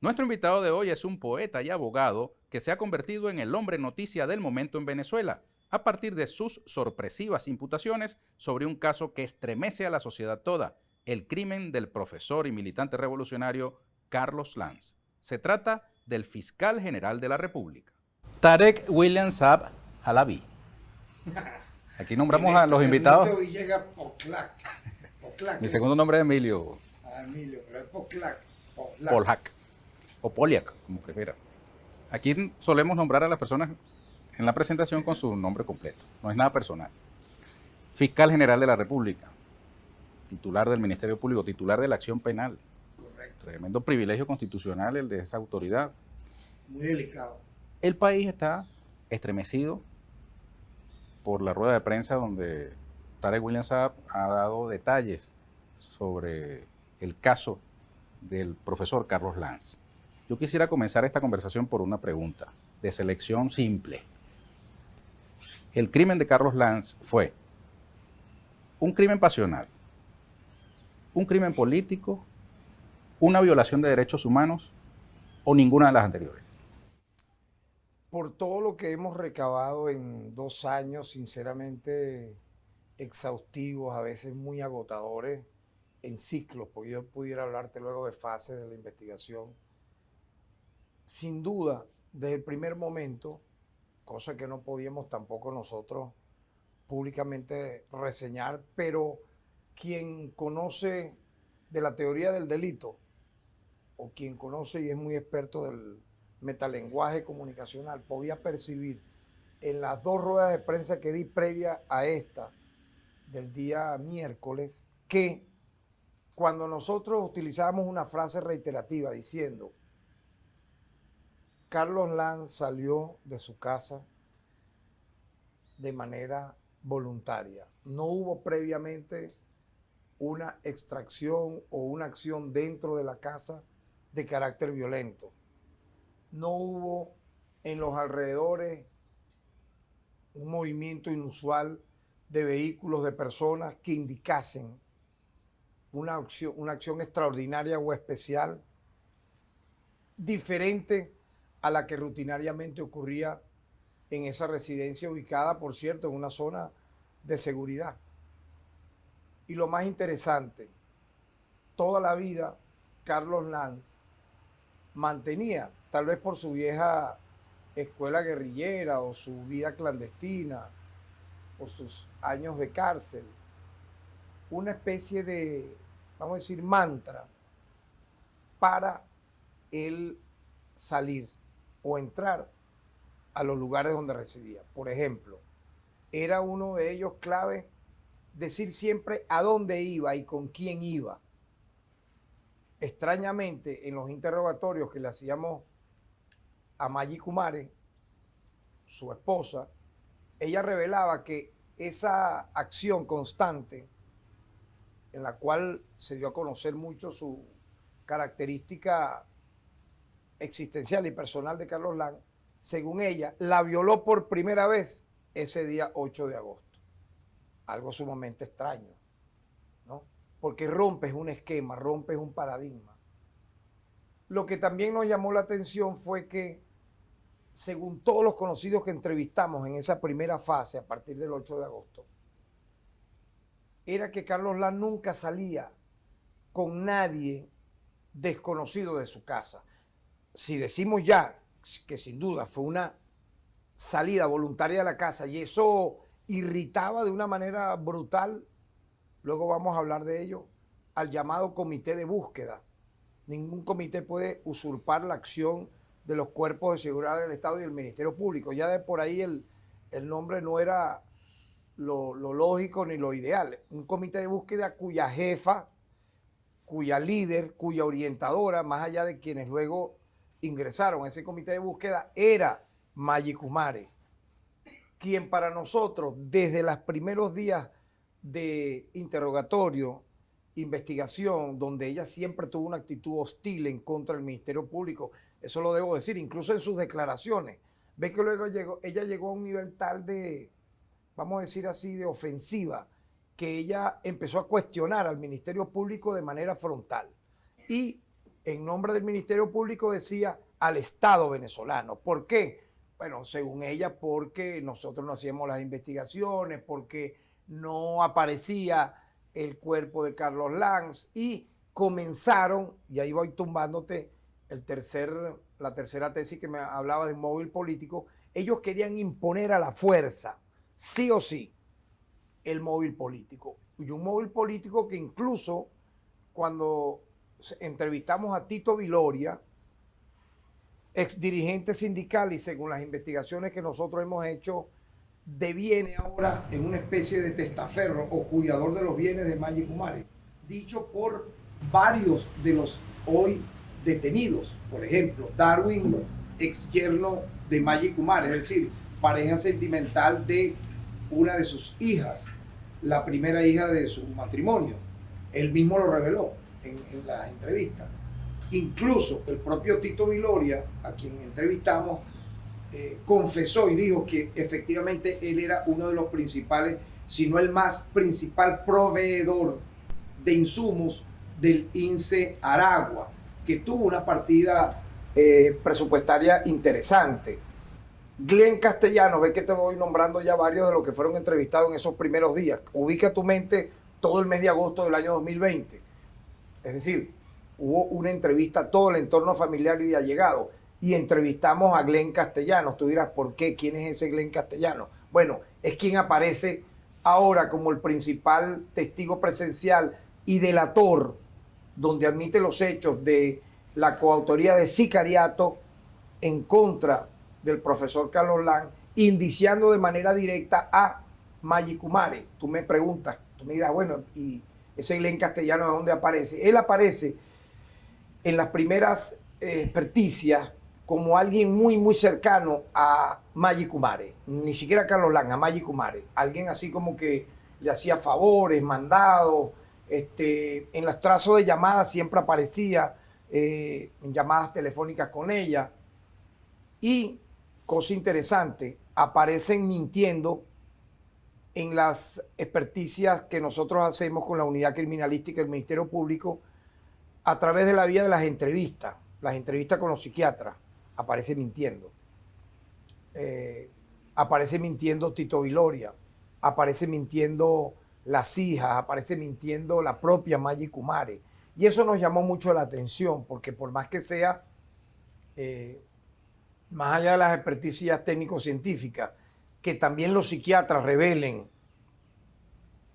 Nuestro invitado de hoy es un poeta y abogado que se ha convertido en el hombre noticia del momento en Venezuela, a partir de sus sorpresivas imputaciones sobre un caso que estremece a la sociedad toda, el crimen del profesor y militante revolucionario Carlos Lanz. Se trata del fiscal general de la República, Tarek William Saab Halabi. Aquí nombramos a los invitados. Ernesto Villegas Poclac. Mi segundo nombre es Emilio. Emilio, pero es Poclac. Polhac o Poliak, como prefiera. Aquí solemos nombrar a las personas en la presentación con su nombre completo. No es nada personal. Fiscal General de la República, titular del Ministerio Público, titular de la acción penal. Correcto. Tremendo privilegio constitucional el de esa autoridad. Muy delicado. El país está estremecido por la rueda de prensa donde Tarek William Saab ha dado detalles sobre el caso del profesor Carlos Lanz. Yo quisiera comenzar esta conversación por una pregunta de selección simple. El crimen de Carlos Lanz fue un crimen pasional, un crimen político, una violación de derechos humanos o ninguna de las anteriores. Por todo lo que hemos recabado en 2 años, sinceramente exhaustivos, a veces muy agotadores, en ciclos, porque yo pudiera hablarte luego de fases de la investigación. Sin duda, desde el primer momento, cosa que no podíamos tampoco nosotros públicamente reseñar, pero quien conoce de la teoría del delito, o quien conoce y es muy experto del metalenguaje comunicacional, podía percibir en las 2 ruedas de prensa que di previa a esta, del día miércoles, que cuando nosotros utilizábamos una frase reiterativa diciendo Carlos Lanz salió de su casa de manera voluntaria, no hubo previamente una extracción o una acción dentro de la casa de carácter violento, no hubo en los alrededores un movimiento inusual de vehículos, de personas que indicasen una acción extraordinaria o especial diferente a la que rutinariamente ocurría en esa residencia ubicada, por cierto, en una zona de seguridad. Y lo más interesante, toda la vida Carlos Lanz mantenía, tal vez por su vieja escuela guerrillera o su vida clandestina o sus años de cárcel, una especie de, vamos a decir, mantra para él salir o entrar a los lugares donde residía. Por ejemplo, era uno de ellos clave decir siempre a dónde iba y con quién iba. Extrañamente, en los interrogatorios que le hacíamos a Maggie Kumare, su esposa, ella revelaba que esa acción constante, en la cual se dio a conocer mucho su característica existencial y personal de Carlos Lanz, según ella, la violó por primera vez ese día 8 de agosto. Algo sumamente extraño, ¿no? Porque rompes un esquema, rompes un paradigma. Lo que también nos llamó la atención fue que, según todos los conocidos que entrevistamos en esa primera fase, a partir del 8 de agosto, era que Carlos Lanz nunca salía con nadie desconocido de su casa. Si decimos ya que sin duda fue una salida voluntaria de la casa y eso irritaba de una manera brutal, luego vamos a hablar de ello, al llamado comité de búsqueda. Ningún comité puede usurpar la acción de los cuerpos de seguridad del Estado y del Ministerio Público. Ya de por ahí el nombre no era lo lógico ni lo ideal. Un comité de búsqueda cuya jefa, cuya líder, cuya orientadora, más allá de quienes luego ingresaron a ese comité de búsqueda, era Maggie Kumare, quien para nosotros, desde los primeros días de interrogatorio, investigación, donde ella siempre tuvo una actitud hostil en contra del Ministerio Público, eso lo debo decir, incluso en sus declaraciones, ve que luego ella llegó a un nivel tal de, vamos a decir así, de ofensiva, que ella empezó a cuestionar al Ministerio Público de manera frontal. Y en nombre del Ministerio Público decía al Estado venezolano. ¿Por qué? Bueno, según ella, porque nosotros no hacíamos las investigaciones, porque no aparecía el cuerpo de Carlos Lanz y comenzaron, y ahí voy tumbándote la tercera tesis que me hablaba de un móvil político, ellos querían imponer a la fuerza, sí o sí, el móvil político. Y un móvil político que incluso cuando entrevistamos a Tito Viloria, ex dirigente sindical, y según las investigaciones que nosotros hemos hecho, deviene ahora en una especie de testaferro o cuidador de los bienes de Maggi Cumare, dicho por varios de los hoy detenidos. Por ejemplo, Darwin, ex yerno de Maggi Cumare, es decir, pareja sentimental de una de sus hijas, la primera hija de su matrimonio. Él mismo lo reveló en la entrevista. Incluso el propio Tito Viloria, a quien entrevistamos, confesó y dijo que efectivamente él era uno de los principales, si no el más principal proveedor de insumos del INSE Aragua, que tuvo una partida presupuestaria interesante. Glenn Castellano, ve que te voy nombrando ya varios de los que fueron entrevistados en esos primeros días. Ubica tu mente todo el mes de agosto del año 2020. Es decir, hubo una entrevista a todo el entorno familiar y de allegado. Y entrevistamos a Glenn Castellanos. Tú dirás, ¿por qué? ¿Quién es ese Glenn Castellanos? Bueno, es quien aparece ahora como el principal testigo presencial y delator, donde admite los hechos de la coautoría de sicariato en contra del profesor Carlos Lanz, indiciando de manera directa a Maggi Cumare. Tú me preguntas, tú me dirás, bueno, ¿y ese Glenn Castellanos de dónde aparece? Él aparece en las primeras experticias como alguien muy, muy cercano a Maggi Cumare. Ni siquiera a Carlos Lanz, a Maggi Cumare. Alguien así como que le hacía favores, mandados. En los trazos de llamadas siempre aparecía en llamadas telefónicas con ella. Y, cosa interesante, aparecen mintiendo en las experticias que nosotros hacemos con la unidad criminalística del Ministerio Público a través de la vía de las entrevistas con los psiquiatras. Aparece mintiendo. Aparece mintiendo Tito Viloria, aparece mintiendo las hijas, aparece mintiendo la propia Maggi Cumare. Y eso nos llamó mucho la atención, porque por más que sea, más allá de las experticias técnico-científicas, que también los psiquiatras revelen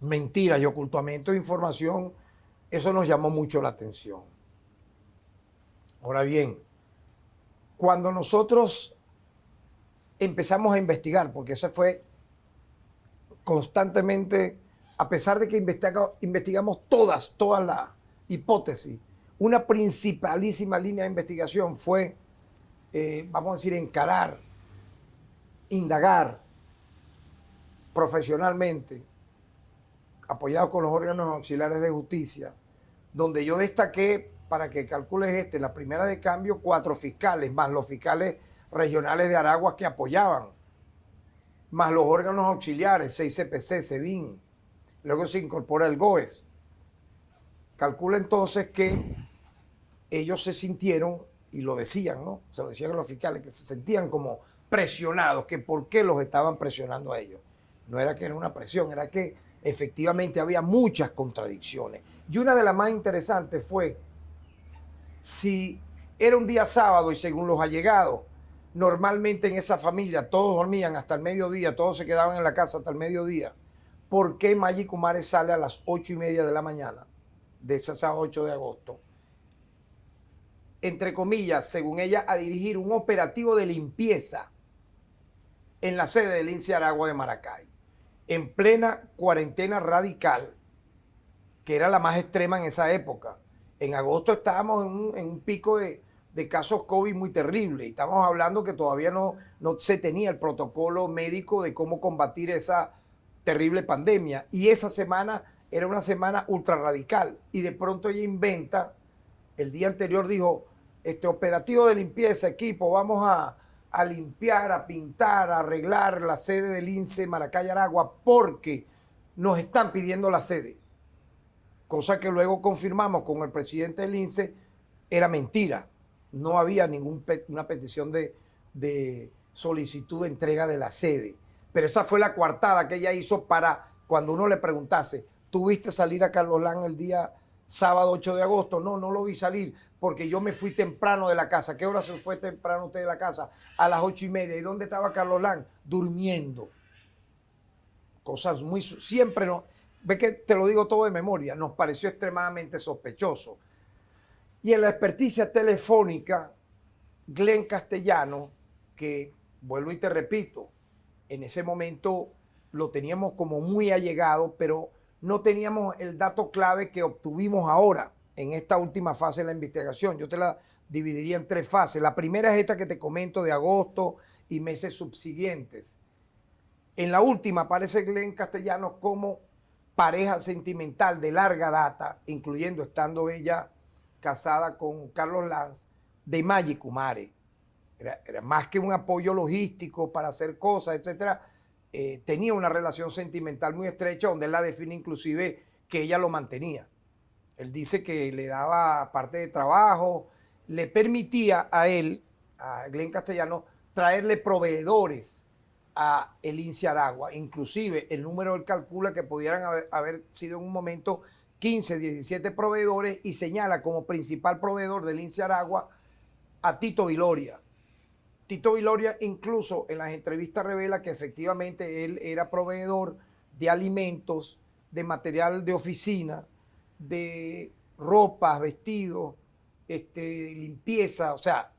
mentiras y ocultamiento de información, eso nos llamó mucho la atención. Ahora bien, cuando nosotros empezamos a investigar, porque esa fue constantemente, a pesar de que investigamos todas las hipótesis, una principalísima línea de investigación fue, vamos a decir, encarar, indagar profesionalmente, apoyado con los órganos auxiliares de justicia, donde yo destaqué, para que calcules la primera de cambio, 4 fiscales, más los fiscales regionales de Aragua que apoyaban, más los órganos auxiliares, 6 CPC, SEBIN, luego se incorpora el GOES. Calcula entonces que ellos se sintieron, y lo decían, ¿no? Se lo decían a los fiscales, que se sentían como presionados, que por qué los estaban presionando a ellos. No era que era una presión, era que efectivamente había muchas contradicciones. Y una de las más interesantes fue, si era un día sábado y según los allegados, normalmente en esa familia todos dormían hasta el mediodía, todos se quedaban en la casa hasta el mediodía, ¿por qué Maggi Cumare sale a las 8:30 de la mañana de ese sábado 8 de agosto? Entre comillas, según ella, a dirigir un operativo de limpieza en la sede del INSE Aragua de Maracay, en plena cuarentena radical, que era la más extrema en esa época. En agosto estábamos en un pico de casos COVID muy terrible y estamos hablando que todavía no se tenía el protocolo médico de cómo combatir esa terrible pandemia. Y esa semana era una semana ultra radical. Y de pronto ella inventa, el día anterior dijo, operativo de limpieza, equipo, vamos a limpiar, a pintar, a arreglar la sede del INSE Maracay Aragua porque nos están pidiendo la sede. Cosa que luego confirmamos con el presidente del INSE, era mentira. No había ninguna petición de solicitud de entrega de la sede. Pero esa fue la coartada que ella hizo para cuando uno le preguntase, ¿tuviste salir a Carlos Lan el día sábado 8 de agosto? No, no lo vi salir porque yo me fui temprano de la casa. ¿Qué hora se fue temprano usted de la casa? A las 8:30. ¿Y dónde estaba Carlos Lan? Durmiendo. Cosas muy... Siempre no... Ve que te lo digo todo de memoria. Nos pareció extremadamente sospechoso. Y en la experticia telefónica, Glenn Castellano, que vuelvo y te repito, en ese momento lo teníamos como muy allegado, pero no teníamos el dato clave que obtuvimos ahora en esta última fase de la investigación. Yo te la dividiría en 3 fases. La primera es esta que te comento de agosto y meses subsiguientes. En la última aparece Glenn Castellanos como pareja sentimental de larga data, incluyendo estando ella casada con Carlos Lanz, de Maggie Kumare. Era más que un apoyo logístico para hacer cosas, etcétera. Tenía una relación sentimental muy estrecha, donde él la define inclusive que ella lo mantenía. Él dice que le daba parte de trabajo, le permitía a él, a Glenn Castellano, traerle proveedores a el INSI Aragua. Inclusive el número él calcula que pudieran haber sido en un momento 15, 17 proveedores y señala como principal proveedor del INSI Aragua a Tito Viloria. Tito Viloria incluso en las entrevistas revela que efectivamente él era proveedor de alimentos, de material de oficina, de ropas, vestidos, limpieza, o sea,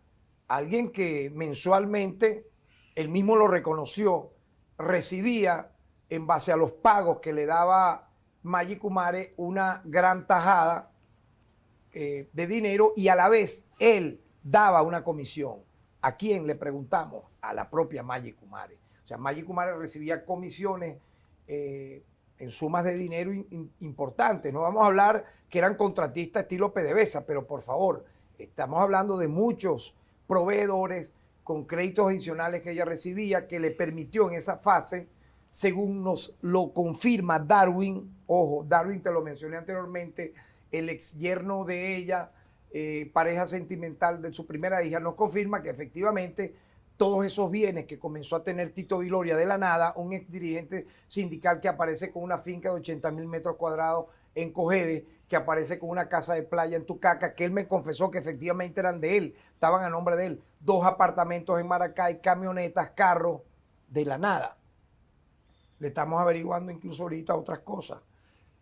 alguien que mensualmente, él mismo lo reconoció, recibía en base a los pagos que le daba Maggie Kumare una gran tajada de dinero y a la vez él daba una comisión. ¿A quién le preguntamos? A la propia Maggie Kumare. O sea, Maggie Kumare recibía comisiones en sumas de dinero importantes. No vamos a hablar que eran contratistas estilo PDVSA, pero por favor, estamos hablando de muchos proveedores con créditos adicionales que ella recibía, que le permitió en esa fase, según nos lo confirma Darwin, ojo, Darwin te lo mencioné anteriormente, el ex yerno de ella, pareja sentimental de su primera hija, nos confirma que efectivamente todos esos bienes que comenzó a tener Tito Viloria de la nada, un ex dirigente sindical que aparece con una finca de 80,000 metros cuadrados en Cogede, que aparece con una casa de playa en Tucaca, que él me confesó que efectivamente eran de él, estaban a nombre de él, 2 apartamentos en Maracay, camionetas, carros, de la nada. Le estamos averiguando incluso ahorita otras cosas,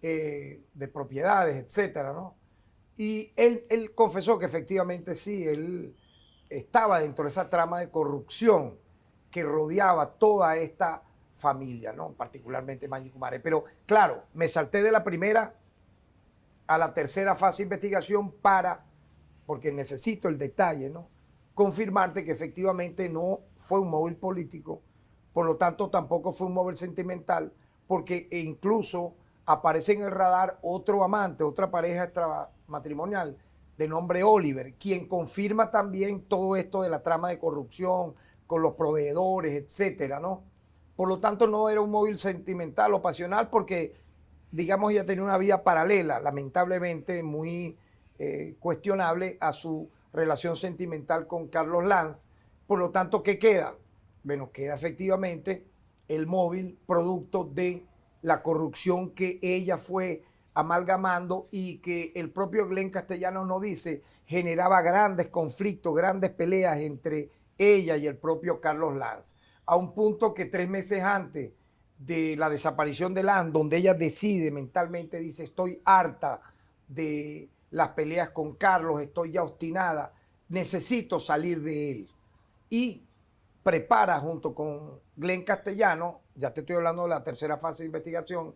de propiedades, etcétera, ¿no? Y él confesó que efectivamente sí, él estaba dentro de esa trama de corrupción que rodeaba toda esta familia, ¿no? Particularmente Maggie Kumare. Pero claro, me salté de la primera a la tercera fase de investigación porque necesito el detalle, ¿no? Confirmarte que efectivamente no fue un móvil político, por lo tanto tampoco fue un móvil sentimental, porque incluso aparece en el radar otro amante, otra pareja extramatrimonial de nombre Oliver, quien confirma también todo esto de la trama de corrupción con los proveedores, etcétera, ¿no? Por lo tanto, no era un móvil sentimental o pasional porque, digamos, ella tenía una vida paralela, lamentablemente muy cuestionable a su relación sentimental con Carlos Lanz. Por lo tanto, ¿qué queda? Bueno, queda efectivamente el móvil producto de la corrupción que ella fue amalgamando y que el propio Glenn Castellano nos dice generaba grandes conflictos, grandes peleas entre ella y el propio Carlos Lanz, a un punto que 3 meses antes de la desaparición de Lanz, donde ella decide mentalmente, dice, estoy harta de las peleas con Carlos, estoy ya obstinada, necesito salir de él. Y prepara junto con Glenn Castellano, ya te estoy hablando de la tercera fase de investigación,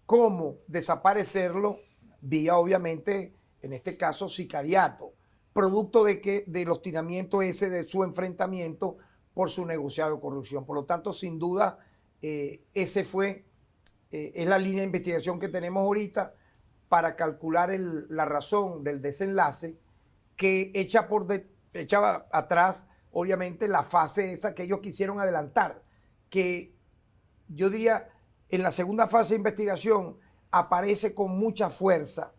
cómo desaparecerlo vía, obviamente, en este caso, sicariato, producto del obstinamiento ese, de su enfrentamiento por su negociado de corrupción. Por lo tanto, sin duda, ese es la línea de investigación que tenemos ahorita para calcular la razón del desenlace que echa atrás, obviamente, la fase esa que ellos quisieron adelantar, que yo diría, en la segunda fase de investigación aparece con mucha fuerza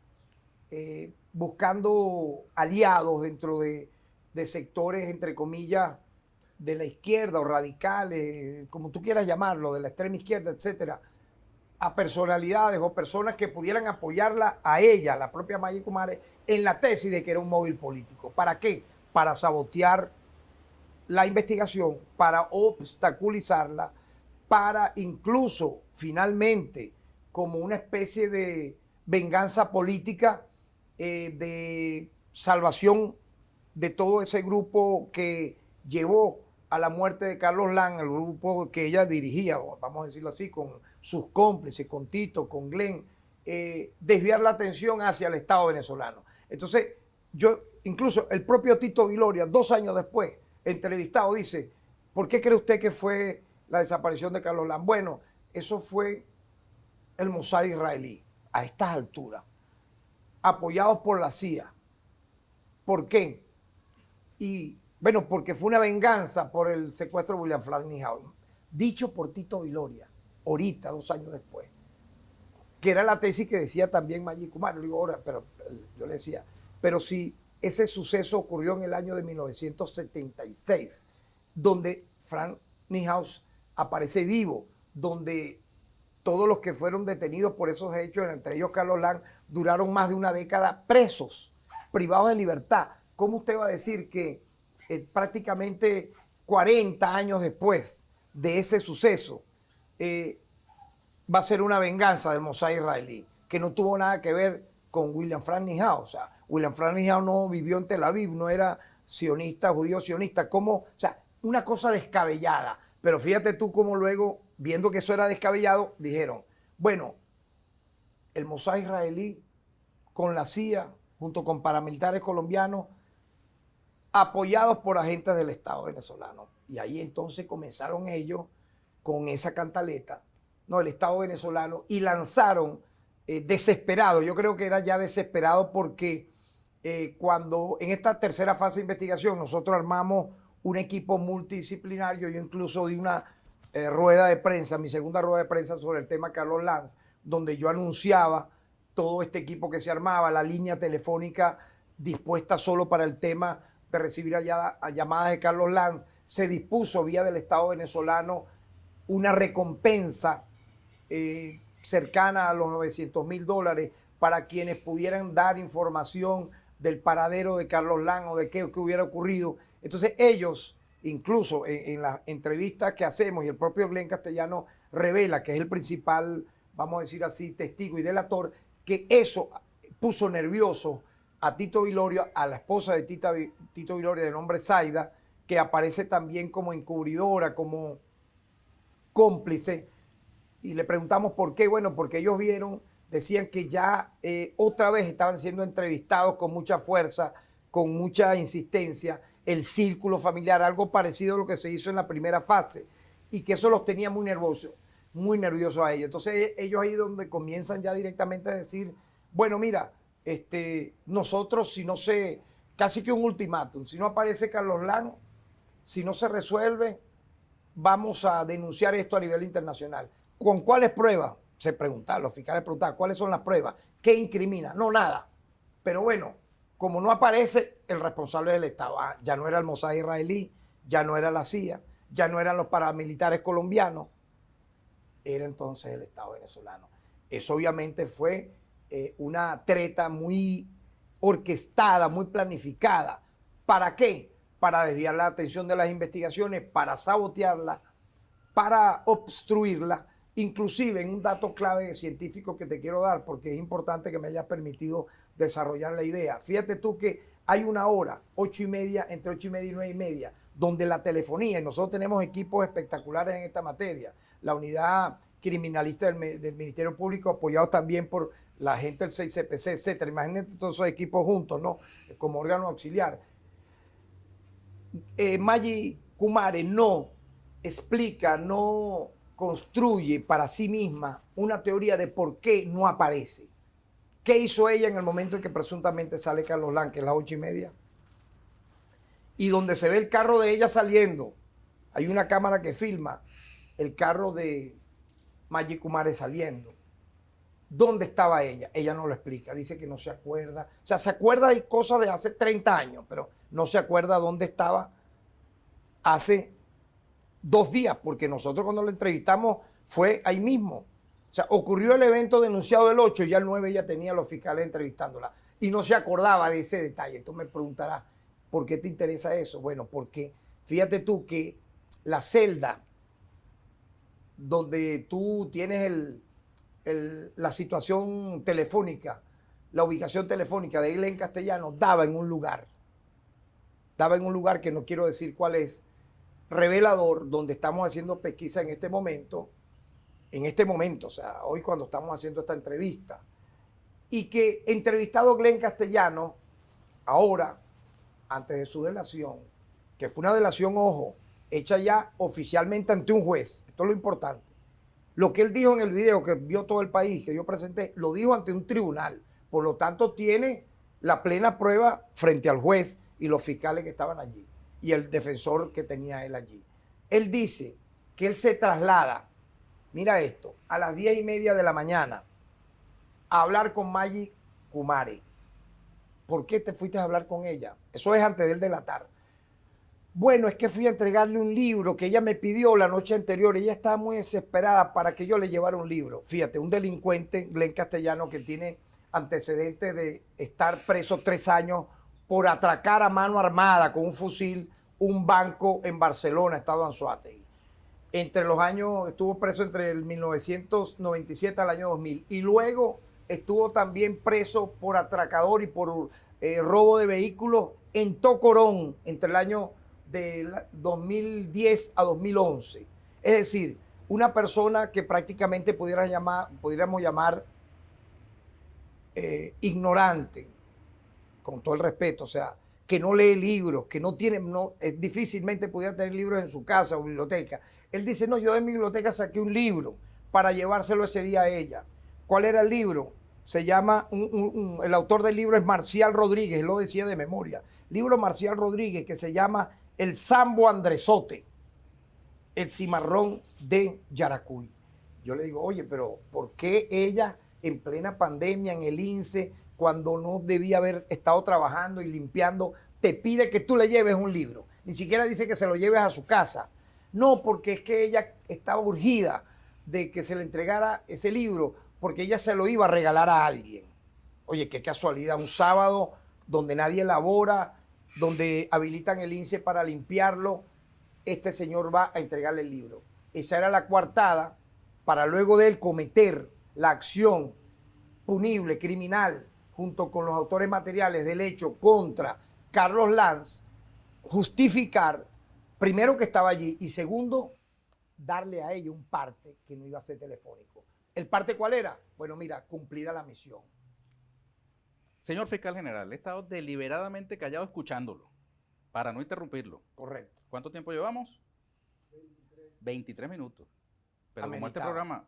buscando aliados dentro de sectores, entre comillas, de la izquierda o radicales, como tú quieras llamarlo, de la extrema izquierda, etcétera, a personalidades o personas que pudieran apoyarla a ella, la propia Maggie Kumare, en la tesis de que era un móvil político. ¿Para qué? Para sabotear la investigación, para obstaculizarla, para incluso finalmente, como una especie de venganza política, de salvación de todo ese grupo que llevó a la muerte de Carlos Lam, el grupo que ella dirigía, vamos a decirlo así, con sus cómplices, con Tito, con Glenn, desviar la atención hacia el Estado venezolano. Entonces, incluso el propio Tito Viloria, 2 años después, entrevistado, dice, ¿por qué cree usted que fue la desaparición de Carlos Lam? Bueno, eso fue el Mossad israelí, a estas alturas, apoyados por la CIA. ¿Por qué? Y bueno, porque fue una venganza por el secuestro de William Frank Nihoul, dicho por Tito Viloria, ahorita, 2 años después, que era la tesis que decía también Maggie Kumare. Le digo, ahora, pero yo le decía, pero si ese suceso ocurrió en el año de 1976, donde Frank Nihoul aparece vivo, donde todos los que fueron detenidos por esos hechos, entre ellos Carlos Lam, duraron más de una década presos, privados de libertad. ¿Cómo usted va a decir que prácticamente 40 años después de ese suceso va a ser una venganza del Mossad israelí, que no tuvo nada que ver con William Frank Nihoul? O sea, William Frank Nihoul no vivió en Tel Aviv, no era sionista, judío sionista, o sea, una cosa descabellada. Pero fíjate tú cómo luego, viendo que eso era descabellado, dijeron, bueno, el Mossad israelí con la CIA, junto con paramilitares colombianos, apoyados por agentes del Estado venezolano. Y ahí entonces comenzaron ellos con esa cantaleta, ¿no? El Estado venezolano, y lanzaron desesperado, yo creo que era ya desesperado porque cuando en esta tercera fase de investigación nosotros armamos un equipo multidisciplinario, yo incluso di una rueda de prensa, mi segunda rueda de prensa sobre el tema Carlos Lam, donde yo anunciaba todo este equipo que se armaba, la línea telefónica dispuesta solo para el tema de recibir llamadas de Carlos Lam. Se dispuso vía del Estado venezolano una recompensa cercana a los $900,000 para quienes pudieran dar información del paradero de Carlos Lam o de qué hubiera ocurrido. Entonces ellos, incluso en las entrevistas que hacemos, y el propio Glenn Castellano revela, que es el principal, vamos a decir así, testigo y delator, que eso puso nervioso a Tito Viloria, a la esposa de Tito Viloria de nombre Zaida, que aparece también como encubridora, como cómplice. Y le preguntamos por qué. Bueno, porque ellos decían que ya otra vez estaban siendo entrevistados con mucha fuerza, con mucha insistencia, el círculo familiar, algo parecido a lo que se hizo en la primera fase, y que eso los tenía muy nerviosos a ellos. Entonces ellos ahí donde comienzan ya directamente a decir, bueno, mira, nosotros, si no casi que un ultimátum, si no aparece Carlos Lam, si no se resuelve, vamos a denunciar esto a nivel internacional. ¿Con cuáles pruebas? Se preguntaban, los fiscales preguntaban, ¿cuáles son las pruebas? ¿Qué incrimina? No, nada. Pero bueno, como no aparece, el responsable del Estado, ya no era el Mossad israelí, ya no era la CIA, ya no eran los paramilitares colombianos, era entonces el Estado venezolano. Eso obviamente fue una treta muy orquestada, muy planificada. ¿Para qué? Para desviar la atención de las investigaciones, para sabotearla, para obstruirla. Inclusive en un dato clave científico que te quiero dar, porque es importante que me hayas permitido desarrollar la idea. Fíjate tú que hay una hora, 8:30, entre 8:30 y 9:30, donde la telefonía, y nosotros tenemos equipos espectaculares en esta materia, la unidad criminalista del Ministerio Público, apoyado también por la gente del 6CPC, etcétera. Imagínate todos esos equipos juntos, ¿no? Como órgano auxiliar. Maggie Kumare no explica, no construye para sí misma una teoría de por qué no aparece. ¿Qué hizo ella en el momento en que presuntamente sale Carlos Lam, que es las 8:30? Y donde se ve el carro de ella saliendo, hay una cámara que filma el carro de Maggie Kumare saliendo. ¿Dónde estaba ella? Ella no lo explica, dice que no se acuerda. O sea, se acuerda de cosas de hace 30 años, pero no se acuerda dónde estaba hace 2 días, porque nosotros cuando la entrevistamos fue ahí mismo. O sea, ocurrió el evento denunciado el 8 y ya el 9 ella tenía a los fiscales entrevistándola y no se acordaba de ese detalle. Tú me preguntarás, ¿por qué te interesa eso? Bueno, porque fíjate tú que la celda donde tú tienes la situación telefónica, la ubicación telefónica de Glenn Castellanos, daba en un lugar que no quiero decir cuál es, revelador, donde estamos haciendo pesquisa en este momento, o sea, hoy cuando estamos haciendo esta entrevista, y que entrevistado Glenn Castellanos, ahora, antes de su delación, que fue una delación, ojo, hecha ya oficialmente ante un juez, esto es lo importante. Lo que él dijo en el video que vio todo el país, que yo presenté, lo dijo ante un tribunal. Por lo tanto, tiene la plena prueba frente al juez y los fiscales que estaban allí y el defensor que tenía él allí. Él dice que él se traslada, mira esto, a las 10:30 de la mañana a hablar con Maggie Kumare. ¿Por qué te fuiste a hablar con ella? Eso es antes de él delatar. Bueno, es que fui a entregarle un libro que ella me pidió la noche anterior. Ella estaba muy desesperada para que yo le llevara un libro. Fíjate, un delincuente, Glenn Castellanos, que tiene antecedentes de estar preso 3 años por atracar a mano armada con un fusil un banco en Barcelona, estado Anzoátegui. Entre los años, estuvo preso entre el 1997 al año 2000. Y luego estuvo también preso por atracador y por robo de vehículos en Tocorón, entre el año de 2010 a 2011. Es decir, una persona que prácticamente pudiéramos llamar ignorante, con todo el respeto, o sea, que no lee libros, que no tiene, difícilmente pudiera tener libros en su casa o biblioteca. Él dice, no, yo de mi biblioteca saqué un libro para llevárselo ese día a ella. ¿Cuál era el libro? Se llama, el autor del libro es Marcial Rodríguez, él lo decía de memoria. Libro Marcial Rodríguez, que se llama El Sambo Andresote, el cimarrón de Yaracuy. Yo le digo, oye, pero ¿por qué ella en plena pandemia en el INSE, cuando no debía haber estado trabajando y limpiando, te pide que tú le lleves un libro? Ni siquiera dice que se lo lleves a su casa. No, porque es que ella estaba urgida de que se le entregara ese libro, porque ella se lo iba a regalar a alguien. Oye, qué casualidad, un sábado donde nadie labora, donde habilitan el INSE para limpiarlo, este señor va a entregarle el libro. Esa era la coartada para luego de él cometer la acción punible, criminal, junto con los autores materiales del hecho contra Carlos Lanz, justificar, primero, que estaba allí y segundo, darle a ella un parte que no iba a ser telefónico. ¿El parte cuál era? Bueno, mira, cumplida la misión. Señor fiscal general, he estado deliberadamente callado escuchándolo para no interrumpirlo. Correcto. ¿Cuánto tiempo llevamos? 23 minutos. Pero como este programa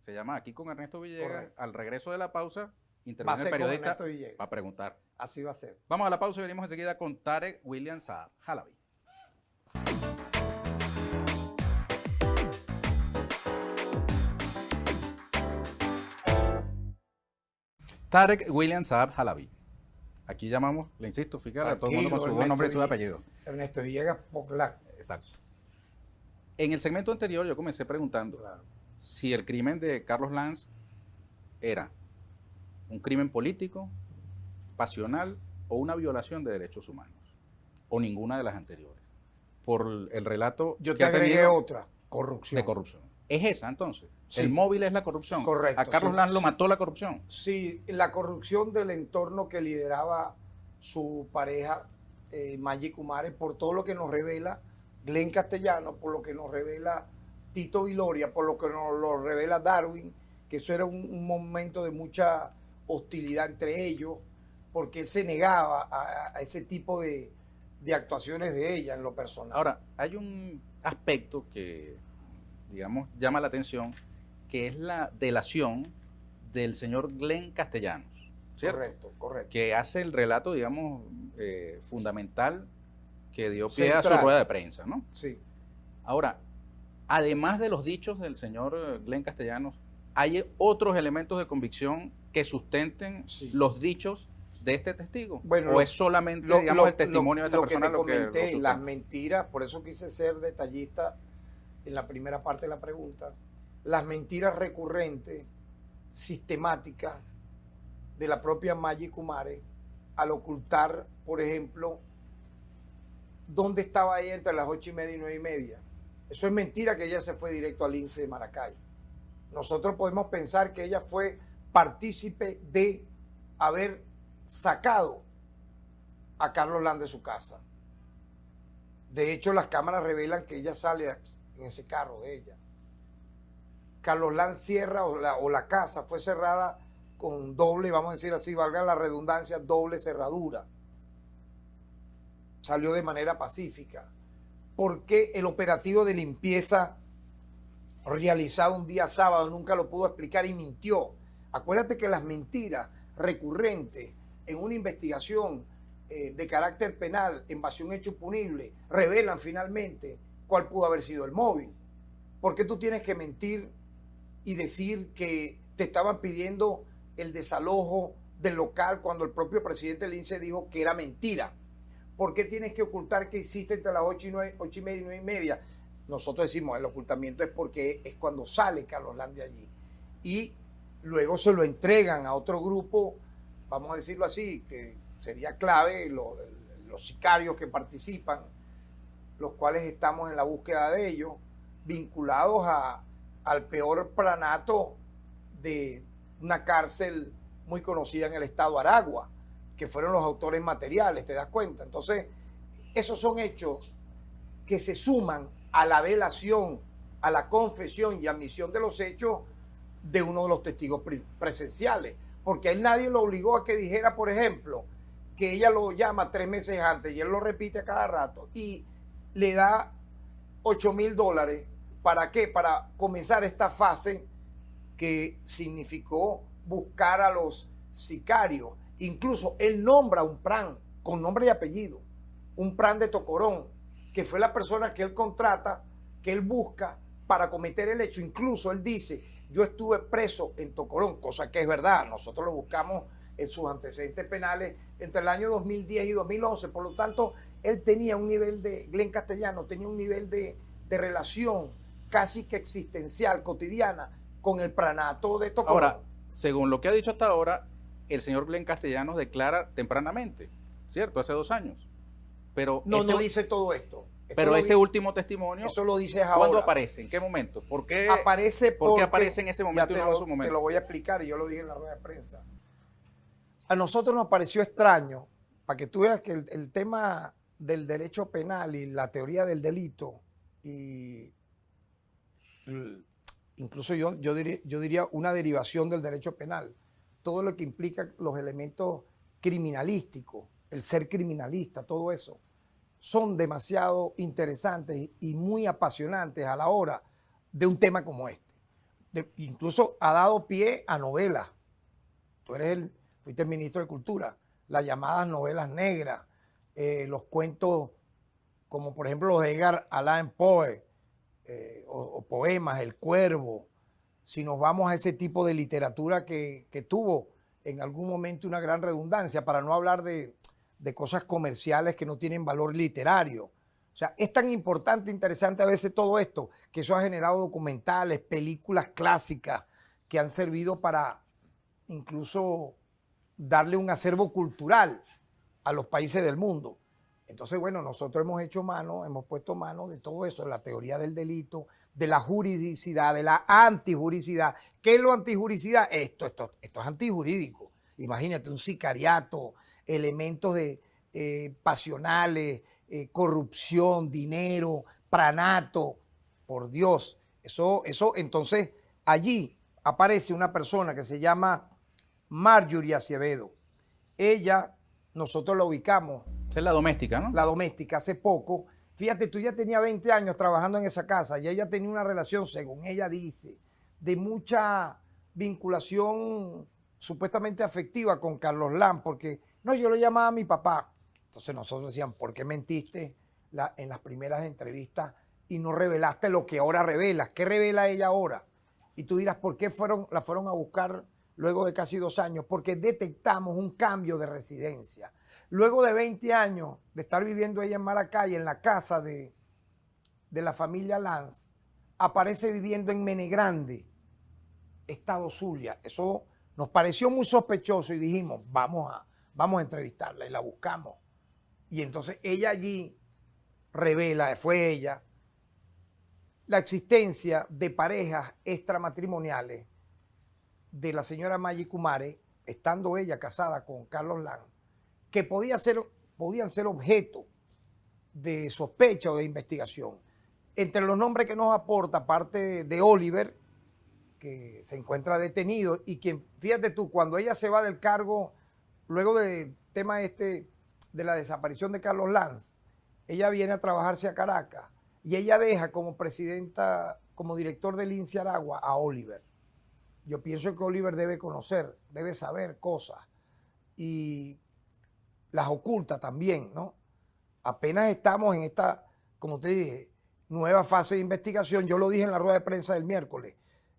se llama Aquí con Ernesto Villegas, correcto, al regreso de la pausa, interviene el periodista para preguntar. Así va a ser. Vamos a la pausa y venimos enseguida con Tarek William Saab Halabi. Tarek William Saab Halabi. Aquí llamamos, le insisto, fiscal, a todo el mundo con su buen nombre y su apellido. Ernesto Villegas Popular. Exacto. En el segmento anterior yo comencé preguntando si el crimen de Carlos Lanz era un crimen político, pasional o una violación de derechos humanos, o ninguna de las anteriores. Por el relato yo te agregué otra, corrupción. De corrupción. ¿Es esa entonces? Sí. El móvil es la corrupción. Correcto. ¿A Carlos Lanz lo mató la corrupción? Sí, la corrupción del entorno que lideraba su pareja, Maggie Kumare, por todo lo que nos revela Glenn Castellanos, por lo que nos revela Tito Viloria, por lo que nos lo revela Darwin, que eso era un momento de mucha hostilidad entre ellos, porque él se negaba a ese tipo de actuaciones de ella en lo personal. Ahora, hay un aspecto que, digamos, llama la atención, que es la delación del señor Glenn Castellanos, ¿cierto? Correcto, correcto. Que hace el relato, digamos, fundamental que dio pie a su rueda de prensa, ¿no? Sí. Ahora, además de los dichos del señor Glenn Castellanos, ¿hay otros elementos de convicción que sustenten los dichos de este testigo? Bueno, ¿O es solamente, digamos, el testimonio de esta persona lo que te comenté, lo las sustenta? mentiras, por eso quise ser detallista en la primera parte de la pregunta, las mentiras recurrentes, sistemáticas de la propia Maggie Kumare al ocultar, por ejemplo, dónde estaba ella entre las 8:30 y 9:30. Eso es mentira, que ella se fue directo al INSE de Maracay. Nosotros podemos pensar que ella fue partícipe de haber sacado a Carlos Land de su casa. De hecho, las cámaras revelan que ella sale en ese carro de ella. Carlos Land cierra, o la casa fue cerrada con doble, vamos a decir así, valga la redundancia, doble cerradura. Salió de manera pacífica. ¿Por qué el operativo de limpieza realizado un día sábado nunca lo pudo explicar y mintió? Acuérdate que las mentiras recurrentes en una investigación de carácter penal en base a un hecho punible revelan finalmente cuál pudo haber sido el móvil. ¿Por qué tú tienes que mentir y decir que te estaban pidiendo el desalojo del local cuando el propio presidente del INSE dijo que era mentira? ¿Por qué tienes que ocultar que hiciste entre las 8:30 y 9:30? Nosotros decimos, el ocultamiento es porque es cuando sale Carlos Land de allí. Y luego se lo entregan a otro grupo, vamos a decirlo así, que sería clave, los sicarios que participan, los cuales estamos en la búsqueda de ellos, vinculados al peor pranato de una cárcel muy conocida en el estado Aragua, que fueron los autores materiales, ¿te das cuenta? Entonces, esos son hechos que se suman a la delación, a la confesión y admisión de los hechos de uno de los testigos presenciales, porque a él nadie lo obligó a que dijera, por ejemplo, que ella lo llama 3 meses antes y él lo repite a cada rato y le da $8,000. ¿Para qué? Para comenzar esta fase que significó buscar a los sicarios. Incluso él nombra un PRAN con nombre y apellido, un PRAN de Tocorón, que fue la persona que él contrata, que él busca para cometer el hecho. Incluso él dice, yo estuve preso en Tocorón, cosa que es verdad, nosotros lo buscamos en sus antecedentes penales entre el año 2010 y 2011, por lo tanto, él tenía un nivel de, Glenn Castellano tenía un nivel de relación casi que existencial, cotidiana, con el pranato de Tocorón. Ahora, según lo que ha dicho hasta ahora, el señor Glenn Castellanos declara tempranamente, ¿cierto? Hace 2 años. Pero no dice todo esto. Pero este último testimonio, eso lo dices ahora. ¿Cuándo aparece? ¿En qué momento? ¿Por qué aparece en ese momento y no en su momento? Te lo voy a explicar, y yo lo dije en la rueda de prensa. A nosotros nos pareció extraño, para que tú veas que el tema del derecho penal y la teoría del delito, y incluso yo diría una derivación del derecho penal, todo lo que implica los elementos criminalísticos, el ser criminalista, todo eso, son demasiado interesantes y muy apasionantes a la hora de un tema como este. Incluso ha dado pie a novelas. Tú fuiste el ministro de Cultura, las llamadas novelas negras, los cuentos como por ejemplo los de Edgar Allan Poe, o poemas, El Cuervo. Si nos vamos a ese tipo de literatura que tuvo en algún momento una gran redundancia, para no hablar de cosas comerciales que no tienen valor literario. O sea, es tan importante, interesante a veces todo esto, que eso ha generado documentales, películas clásicas que han servido para incluso darle un acervo cultural a los países del mundo. Entonces, bueno, nosotros hemos puesto mano de todo eso, de la teoría del delito, de la juridicidad, de la antijuridicidad. ¿Qué es lo antijuridicidad? Esto es antijurídico. Imagínate un sicariato, elementos pasionales, corrupción, dinero, pranato. Por Dios, eso, entonces, allí aparece una persona que se llama Marjorie Acevedo. Ella, nosotros la ubicamos. Es la doméstica, ¿no? La doméstica, hace poco. Fíjate, tú ya tenía 20 años trabajando en esa casa y ella tenía una relación, según ella dice, de mucha vinculación supuestamente afectiva con Carlos Land, porque no, yo lo llamaba a mi papá. Entonces nosotros decíamos, ¿por qué mentiste en las primeras entrevistas y no revelaste lo que ahora revelas? ¿Qué revela ella ahora? Y tú dirás, ¿por qué la fueron a buscar luego de casi 2 años? Porque detectamos un cambio de residencia. Luego de 20 años de estar viviendo ella en Maracay, en la casa de la familia Lanz, aparece viviendo en Menegrande, Estado Zulia. Eso nos pareció muy sospechoso y dijimos, vamos a entrevistarla, y la buscamos. Y entonces ella allí revela, fue ella, la existencia de parejas extramatrimoniales de la señora Maggie Kumare, estando ella casada con Carlos Lanz, que podían ser objeto de sospecha o de investigación. Entre los nombres que nos aporta, aparte de Oliver, que se encuentra detenido, y quien, fíjate tú, cuando ella se va del cargo, luego del tema de la desaparición de Carlos Lanz, ella viene a trabajarse a Caracas y ella deja como presidenta, como director del INSE Aragua a Oliver. Yo pienso que Oliver debe conocer, debe saber cosas y las oculta también, ¿no? Apenas estamos en esta, como te dije, nueva fase de investigación. Yo lo dije en la rueda de prensa del miércoles.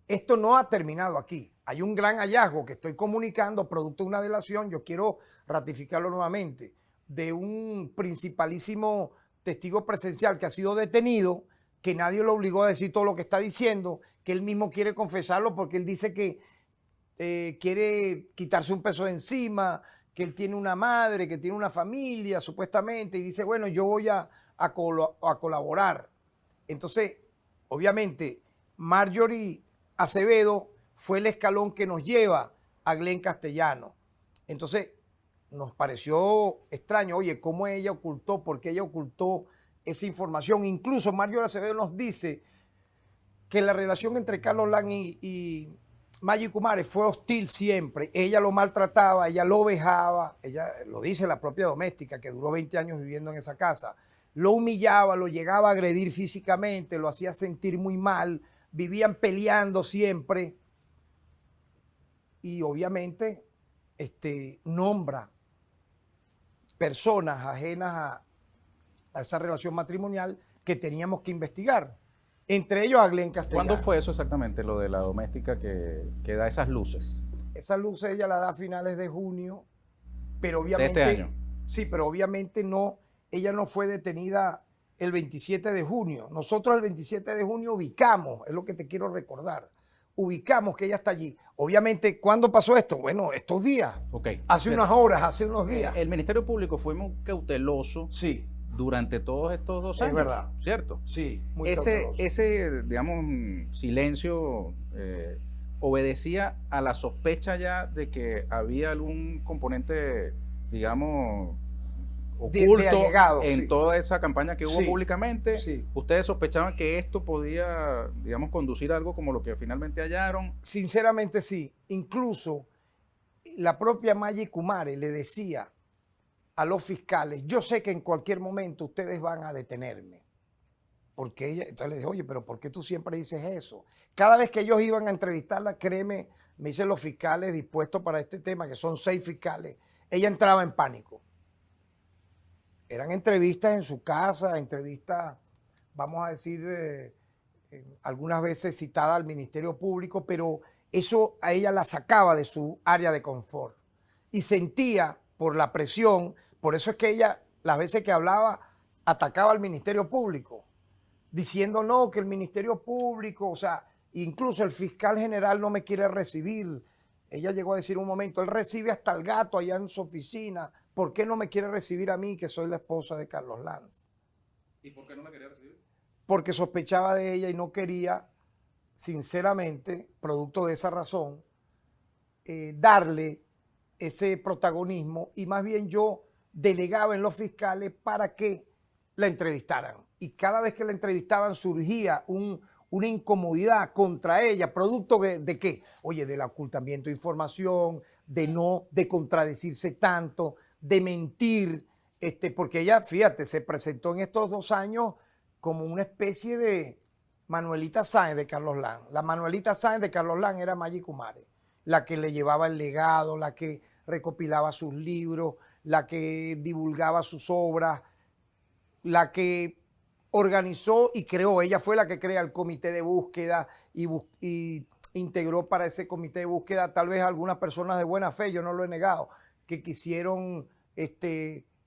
Esto no ha terminado aquí. Hay un gran hallazgo que estoy comunicando, producto de una delación, yo quiero ratificarlo nuevamente, de un principalísimo testigo presencial que ha sido detenido, que nadie lo obligó a decir todo lo que está diciendo, que él mismo quiere confesarlo porque él dice que quiere quitarse un peso de encima, que él tiene una madre, que tiene una familia, supuestamente, y dice, bueno, yo voy a colaborar. Entonces, obviamente, Marjorie Acevedo fue el escalón que nos lleva a Glenn Castellano. Entonces, nos pareció extraño, oye, cómo ella ocultó, por qué ella ocultó esa información. Incluso Marjorie Acevedo nos dice que la relación entre Carlos Lanz y Maggie Kumare fue hostil siempre. Ella lo maltrataba, ella lo vejaba, ella lo dice la propia doméstica, que duró 20 años viviendo en esa casa. Lo humillaba, lo llegaba a agredir físicamente, lo hacía sentir muy mal, vivían peleando siempre. Y obviamente nombra personas ajenas a esa relación matrimonial que teníamos que investigar. Entre ellos a Glenn Castellano. ¿Cuándo fue eso exactamente, lo de la doméstica que da esas luces? Esas luces ella la da a finales de junio, pero obviamente... ¿De este año? Sí, pero obviamente no, ella no fue detenida el 27 de junio. Nosotros el 27 de junio ubicamos, es lo que te quiero recordar, ubicamos que ella está allí. Obviamente, ¿cuándo pasó esto? Bueno, estos días. Okay. Hace unas horas, hace unos días. El Ministerio Público fue muy cauteloso. Sí. Durante todos estos 2 años. Es verdad. ¿Cierto? Sí, muy ese, digamos, silencio obedecía a la sospecha ya de que había algún componente, digamos, oculto en toda esa campaña que hubo públicamente. Sí. ¿Ustedes sospechaban que esto podía, digamos, conducir a algo como lo que finalmente hallaron? Sinceramente sí. Incluso la propia Maggie Kumare le decía a los fiscales, yo sé que en cualquier momento ustedes van a detenerme. Porque ella, entonces le dije, oye, pero ¿por qué tú siempre dices eso? Cada vez que ellos iban a entrevistarla, créeme, me dicen los fiscales dispuestos para este tema, que son 6 fiscales, ella entraba en pánico. Eran entrevistas en su casa, entrevistas, vamos a decir, algunas veces citadas al Ministerio Público, pero eso a ella la sacaba de su área de confort. Y sentía por la presión, por eso es que ella, las veces que hablaba, atacaba al Ministerio Público, diciendo no, que el Ministerio Público, o sea, incluso el fiscal general no me quiere recibir. Ella llegó a decir un momento, él recibe hasta el gato allá en su oficina, ¿por qué no me quiere recibir a mí, que soy la esposa de Carlos Lanz? ¿Y por qué no la quería recibir? Porque sospechaba de ella y no quería, sinceramente, producto de esa razón, darle ese protagonismo, y más bien yo delegaba en los fiscales para que la entrevistaran. Y cada vez que la entrevistaban surgía una incomodidad contra ella, producto de qué? Oye, del ocultamiento de información, de contradecirse tanto, de mentir, porque ella, fíjate, se presentó en estos 2 años como una especie de Manuelita Sáenz de Carlos Lanz. La Manuelita Sáenz de Carlos Lanz era Maggie Kumare, la que le llevaba el legado, la que recopilaba sus libros, la que divulgaba sus obras, la que organizó y creó, ella fue la que crea el comité de búsqueda y integró para ese comité de búsqueda tal vez algunas personas de buena fe, yo no lo he negado, que quisieron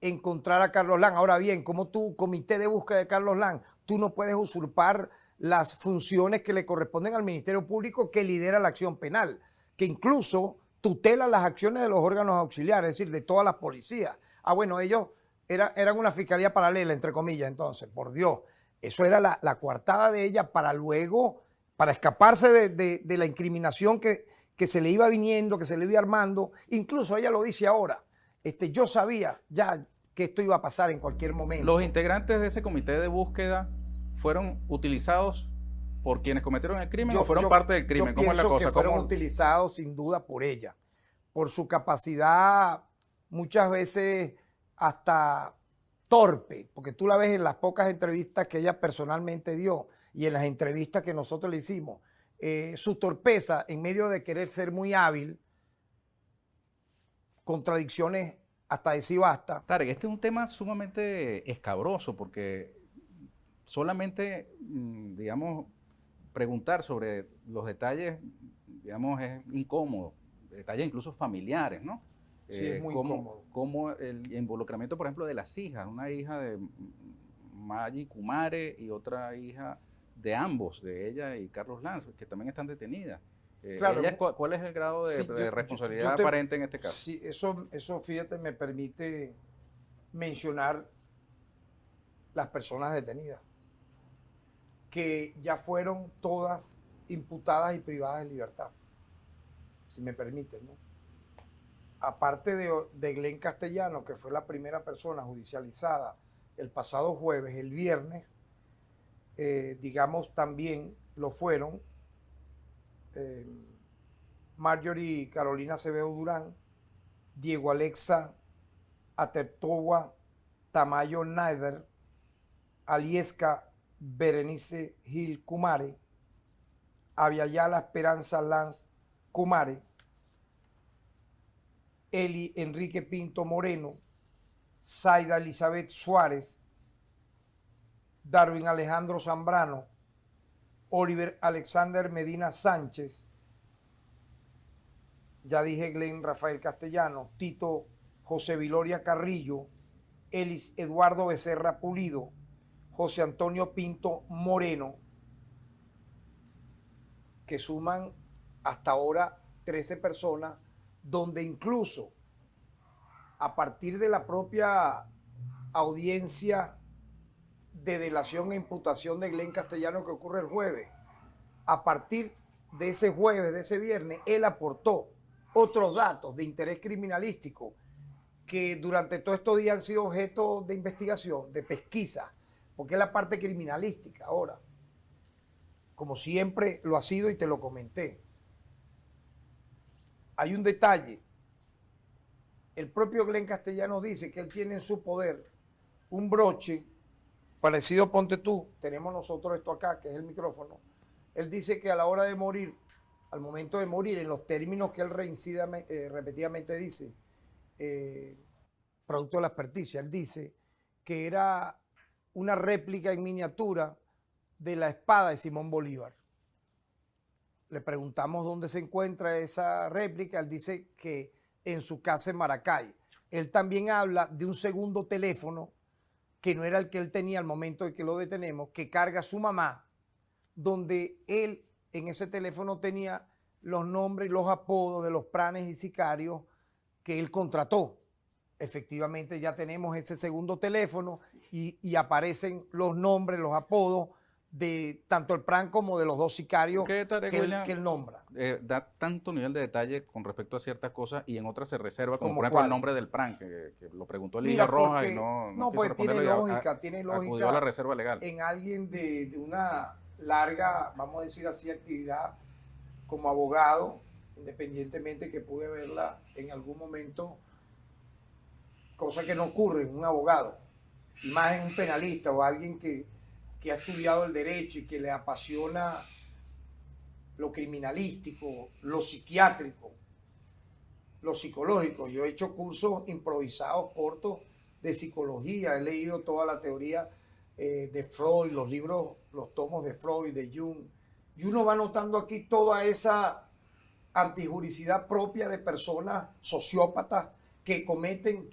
encontrar a Carlos Lam. Ahora bien, como tú, comité de búsqueda de Carlos Lam, tú no puedes usurpar las funciones que le corresponden al Ministerio Público, que lidera la acción penal, que incluso tutela las acciones de los órganos auxiliares, es decir, de todas las policías. Ah, bueno, ellos eran una fiscalía paralela, entre comillas, entonces, por Dios. Eso era la coartada de ella para luego, para escaparse de la incriminación que se le iba viniendo, que se le iba armando. Incluso ella lo dice ahora. Yo sabía ya que esto iba a pasar en cualquier momento. Los integrantes de ese comité de búsqueda fueron utilizados por quienes cometieron el crimen o fueron parte del crimen. ¿Cómo es la cosa? Que fueron utilizados sin duda por ella, por su capacidad muchas veces hasta torpe, porque tú la ves en las pocas entrevistas que ella personalmente dio y en las entrevistas que nosotros le hicimos, su torpeza en medio de querer ser muy hábil, contradicciones hasta decir basta. Tarek, este es un tema sumamente escabroso porque solamente, digamos, preguntar sobre los detalles, digamos, es incómodo, detalles incluso familiares, ¿no? Sí, es muy incómodo. Como el involucramiento, por ejemplo, de las hijas, una hija de Maggi Kumare y otra hija de ambos, de ella y Carlos Lam, que también están detenidas. Claro, ¿Cuál es el grado de responsabilidad aparente en este caso? Sí, eso, fíjate, me permite mencionar las personas detenidas, que ya fueron todas imputadas y privadas de libertad, si me permiten, ¿no? Aparte de Glenn Castellano, que fue la primera persona judicializada el pasado jueves, el viernes, digamos, también lo fueron Marjorie Carolina Acevedo Durán, Diego Alexa Atertowa Tamayo Naider, Alieska Berenice Gil Kumare, Aviala Esperanza Lanz Kumare, Eli Enrique Pinto Moreno, Zaida Elizabeth Suárez, Darwin Alejandro Zambrano, Oliver Alexander Medina Sánchez, ya dije Glenn Rafael Castellano, Tito José Viloria Carrillo, Elis Eduardo Becerra Pulido, José Antonio Pinto Moreno, que suman hasta ahora 13 personas, donde incluso a partir de la propia audiencia de delación e imputación de Glenn Castellano que ocurre el jueves, a partir de ese jueves, de ese viernes, él aportó otros datos de interés criminalístico que durante todos estos días han sido objeto de investigación, de pesquisa, porque es la parte criminalística ahora, como siempre lo ha sido y te lo comenté. Hay un detalle. El propio Glenn Castellano dice que él tiene en su poder un broche parecido, ponte tú, tenemos nosotros esto acá, que es el micrófono. Él dice que a la hora de morir, al momento de morir, en los términos que él reincida repetidamente dice, producto de la experticia, él dice que era una réplica en miniatura de la espada de Simón Bolívar. Le preguntamos dónde se encuentra esa réplica, él dice que en su casa en Maracay. Él también habla de un segundo teléfono que no era el que él tenía al momento de que lo detenemos, que carga su mamá, donde él en ese teléfono tenía los nombres y los apodos de los pranes y sicarios que él contrató. Efectivamente ya tenemos ese segundo teléfono y aparecen los nombres, los apodos de tanto el PRAN como de los dos sicarios que él nombra. Da tanto nivel de detalle con respecto a ciertas cosas y en otras se reserva, como por ejemplo el nombre del PRAN, que lo preguntó Liga Roja y no quiso pues tiene lógica, acudió a la reserva legal. En alguien de una larga, vamos a decir así, actividad como abogado, independientemente que pude verla en algún momento, cosa que no ocurre en un abogado, y más en un penalista o alguien que ha estudiado el derecho y que le apasiona lo criminalístico, lo psiquiátrico, lo psicológico. Yo he hecho cursos improvisados cortos de psicología, he leído toda la teoría de Freud, los libros, los tomos de Freud, de Jung, Y uno va notando aquí toda esa antijuricidad propia de personas sociópatas que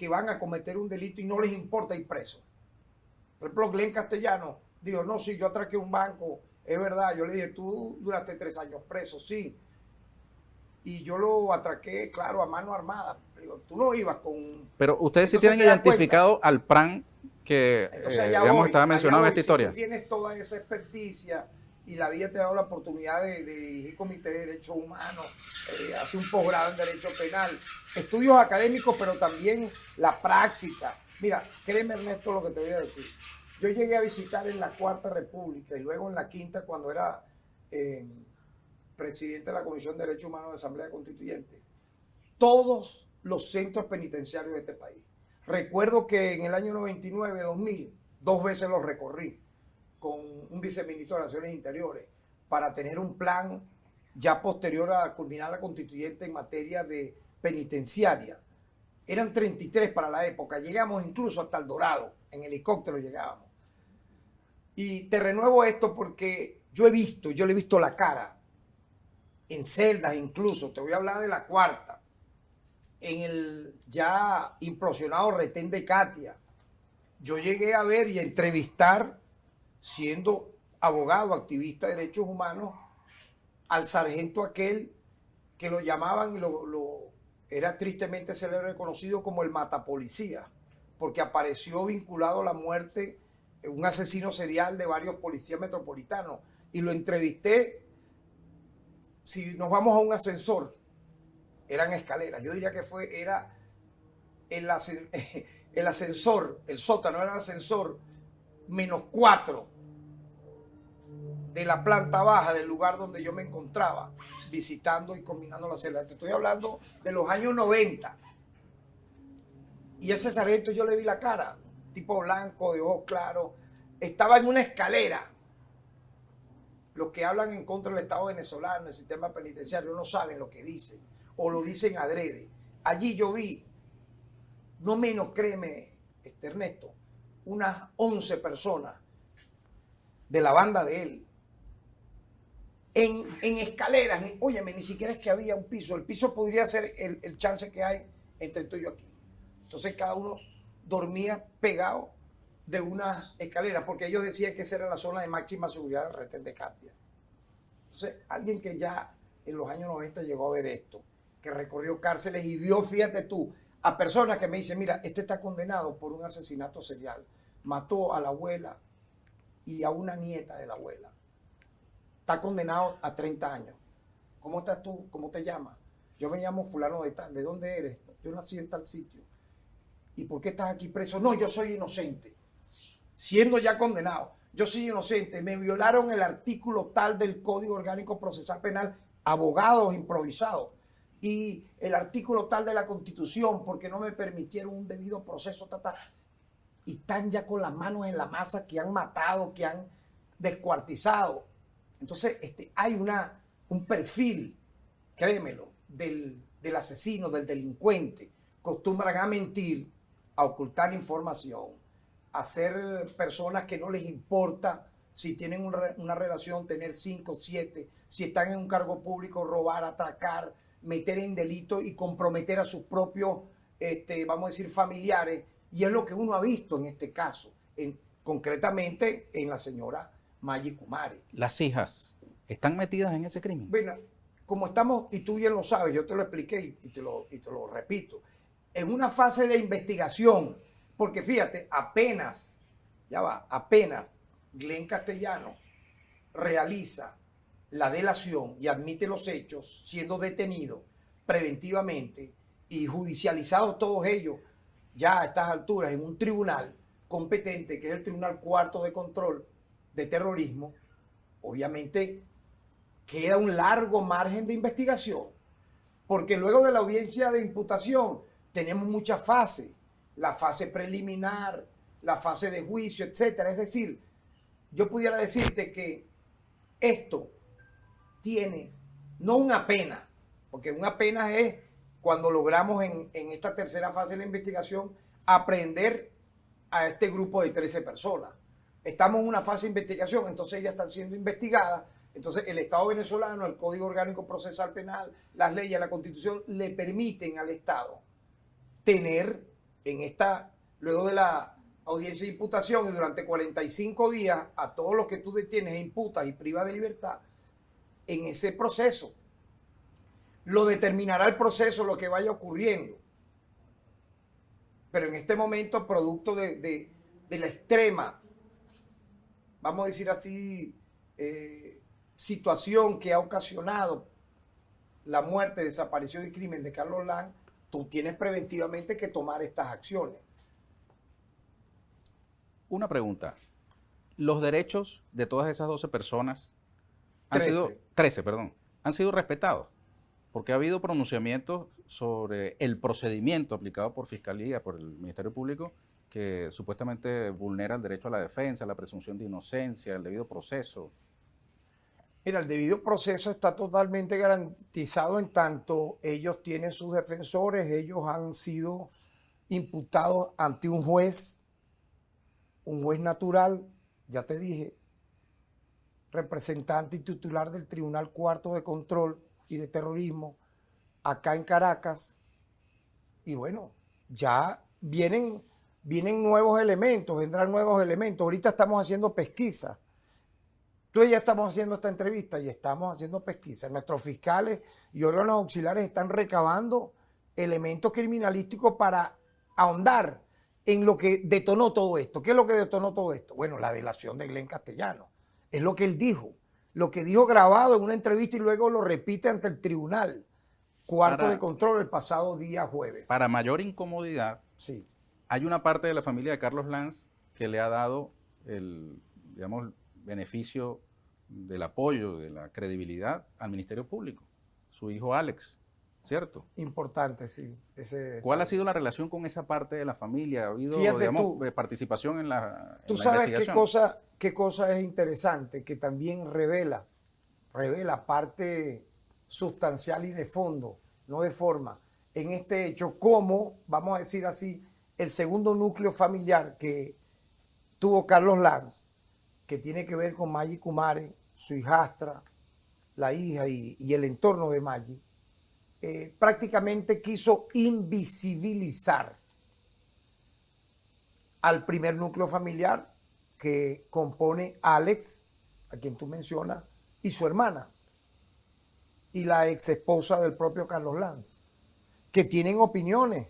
van a cometer un delito y no les importa ir preso. Por ejemplo, Glenn Castellano dijo, no, sí, yo atraqué un banco, es verdad. Yo le dije, tú duraste 3 años preso, sí. Y yo lo atraqué, claro, a mano armada. Digo, tú no ibas con... Pero ustedes sí Entonces tienen identificado al PRAN que, digamos, estaba mencionado en esta historia. Si tú tienes toda esa experticia y la vida te ha dado la oportunidad de dirigir comité de derechos humanos, hacer un posgrado en derecho penal, estudios académicos, pero también la práctica. Mira, créeme, Ernesto, lo que te voy a decir. Yo llegué a visitar en la Cuarta República y luego en la Quinta, cuando era presidente de la Comisión de Derechos Humanos de la Asamblea Constituyente, todos los centros penitenciarios de este país. Recuerdo que en el año 99-2000, 2 veces los recorrí con un viceministro de Relaciones Interiores para tener un plan ya posterior a culminar la constituyente en materia de penitenciaria. Eran 33 para la época, llegamos incluso hasta El Dorado, en helicóptero llegábamos. Y te renuevo esto porque yo le he visto la cara, en celdas incluso, te voy a hablar de la Cuarta, en el ya implosionado retén de Katia. Yo llegué a ver y a entrevistar, siendo abogado, activista de derechos humanos, al sargento aquel que lo llamaban y era tristemente célebre reconocido como el matapolicía, porque apareció vinculado a la muerte, un asesino serial de varios policías metropolitanos, y lo entrevisté. Si nos vamos a un ascensor, eran escaleras, yo diría que era el ascensor, el sótano era el ascensor -4 de la planta baja del lugar donde yo me encontraba visitando y combinando la celda. Te estoy hablando de los años 90. Y ese sargento yo le vi la cara, tipo blanco, de ojos claros, estaba en una escalera. Los que hablan en contra del Estado venezolano, el sistema penitenciario, no saben lo que dicen, o lo dicen adrede. Allí yo vi, no menos, créeme, Ernesto, unas 11 personas de la banda de él, en escaleras. Óyeme, ni siquiera es que había un piso. El piso podría ser el chance que hay entre tú y yo aquí. Entonces cada uno dormía pegado de una escalera, porque ellos decían que esa era la zona de máxima seguridad del retén de Katia. Entonces, alguien que ya en los años 90 llegó a ver esto, que recorrió cárceles y vio, fíjate tú, a personas que me dicen, mira, este está condenado por un asesinato serial, mató a la abuela y a una nieta de la abuela, está condenado a 30 años. ¿Cómo estás tú? ¿Cómo te llamas? Yo me llamo fulano de tal. ¿De dónde eres? Yo nací en tal sitio. ¿Y por qué estás aquí preso? No, yo soy inocente. Siendo ya condenado, yo soy inocente, me violaron el artículo tal del Código Orgánico Procesal Penal, abogados improvisados, y el artículo tal de la Constitución, porque no me permitieron un debido proceso, y están ya con las manos en la masa, que han matado, que han descuartizado. Entonces, hay un perfil, créemelo, del asesino, del delincuente. Acostumbran a mentir, a ocultar información, a ser personas que no les importa si tienen una relación, tener 5, 7, si están en un cargo público, robar, atracar, meter en delito y comprometer a sus propios, vamos a decir, familiares. Y es lo que uno ha visto en este caso, concretamente en la señora Maggie Kumari. Las hijas están metidas en ese crimen. Bueno, como estamos, y tú bien lo sabes, yo te lo expliqué y te lo repito, en una fase de investigación, porque fíjate, apenas Glenn Castellano realiza la delación y admite los hechos, siendo detenido preventivamente y judicializados todos ellos ya a estas alturas en un tribunal competente, que es el Tribunal Cuarto de Control de Terrorismo, obviamente queda un largo margen de investigación, porque luego de la audiencia de imputación tenemos muchas fases, la fase preliminar, la fase de juicio, etcétera. Es decir, yo pudiera decirte que esto tiene no una pena, porque una pena es cuando logramos en esta tercera fase de la investigación aprehender a este grupo de 13 personas. Estamos en una fase de investigación, entonces ellas están siendo investigadas, Entonces, el Estado venezolano, el Código Orgánico Procesal Penal, las leyes, la Constitución, le permiten al Estado tener luego de la audiencia de imputación y durante 45 días a todos los que tú detienes e imputas y privas de libertad en ese proceso. Lo determinará el proceso, lo que vaya ocurriendo. Pero en este momento, producto de la extrema, vamos a decir así, situación que ha ocasionado la muerte, desaparición y crimen de Carlos Lanz, tú tienes preventivamente que tomar estas acciones. Una pregunta. ¿Los derechos de todas esas 12 personas han 13, perdón, han sido respetados? Porque ha habido pronunciamientos sobre el procedimiento aplicado por Fiscalía, por el Ministerio Público, que supuestamente vulnera el derecho a la defensa, la presunción de inocencia, el debido proceso. Mira, el debido proceso está totalmente garantizado en tanto ellos tienen sus defensores, ellos han sido imputados ante un juez natural, ya te dije, representante y titular del Tribunal Cuarto de Control y de Terrorismo, acá en Caracas. Y bueno, ya vienen nuevos elementos, vendrán nuevos elementos. Ahorita estamos haciendo pesquisa. Tú y yo estamos haciendo esta entrevista y estamos haciendo pesquisa. Nuestros fiscales y órganos auxiliares están recabando elementos criminalísticos para ahondar en lo que detonó todo esto. ¿Qué es lo que detonó todo esto? Bueno, la delación de Glenn Castellanos. Es lo que él dijo. Lo que dijo grabado en una entrevista y luego lo repite ante el Tribunal Cuarto de Control el pasado día jueves. Para mayor incomodidad, sí, hay una parte de la familia de Carlos Lanz que le ha dado el, digamos, beneficio del apoyo, de la credibilidad al Ministerio Público. Su hijo Alex, ¿cierto? Importante, sí. ¿Cuál ha sido la relación con esa parte de la familia? ¿Ha habido, digamos, participación en la ¿Tú sabes qué cosa es interesante? Que también revela parte sustancial y de fondo, no de forma, en este hecho, como, vamos a decir así, el segundo núcleo familiar que tuvo Carlos Lanz, que tiene que ver con Maggie Kumare, su hijastra, la hija y el entorno de Maggie, prácticamente quiso invisibilizar al primer núcleo familiar que compone Alex, a quien tú mencionas, y su hermana, y la ex esposa del propio Carlos Lanz, que tienen opiniones,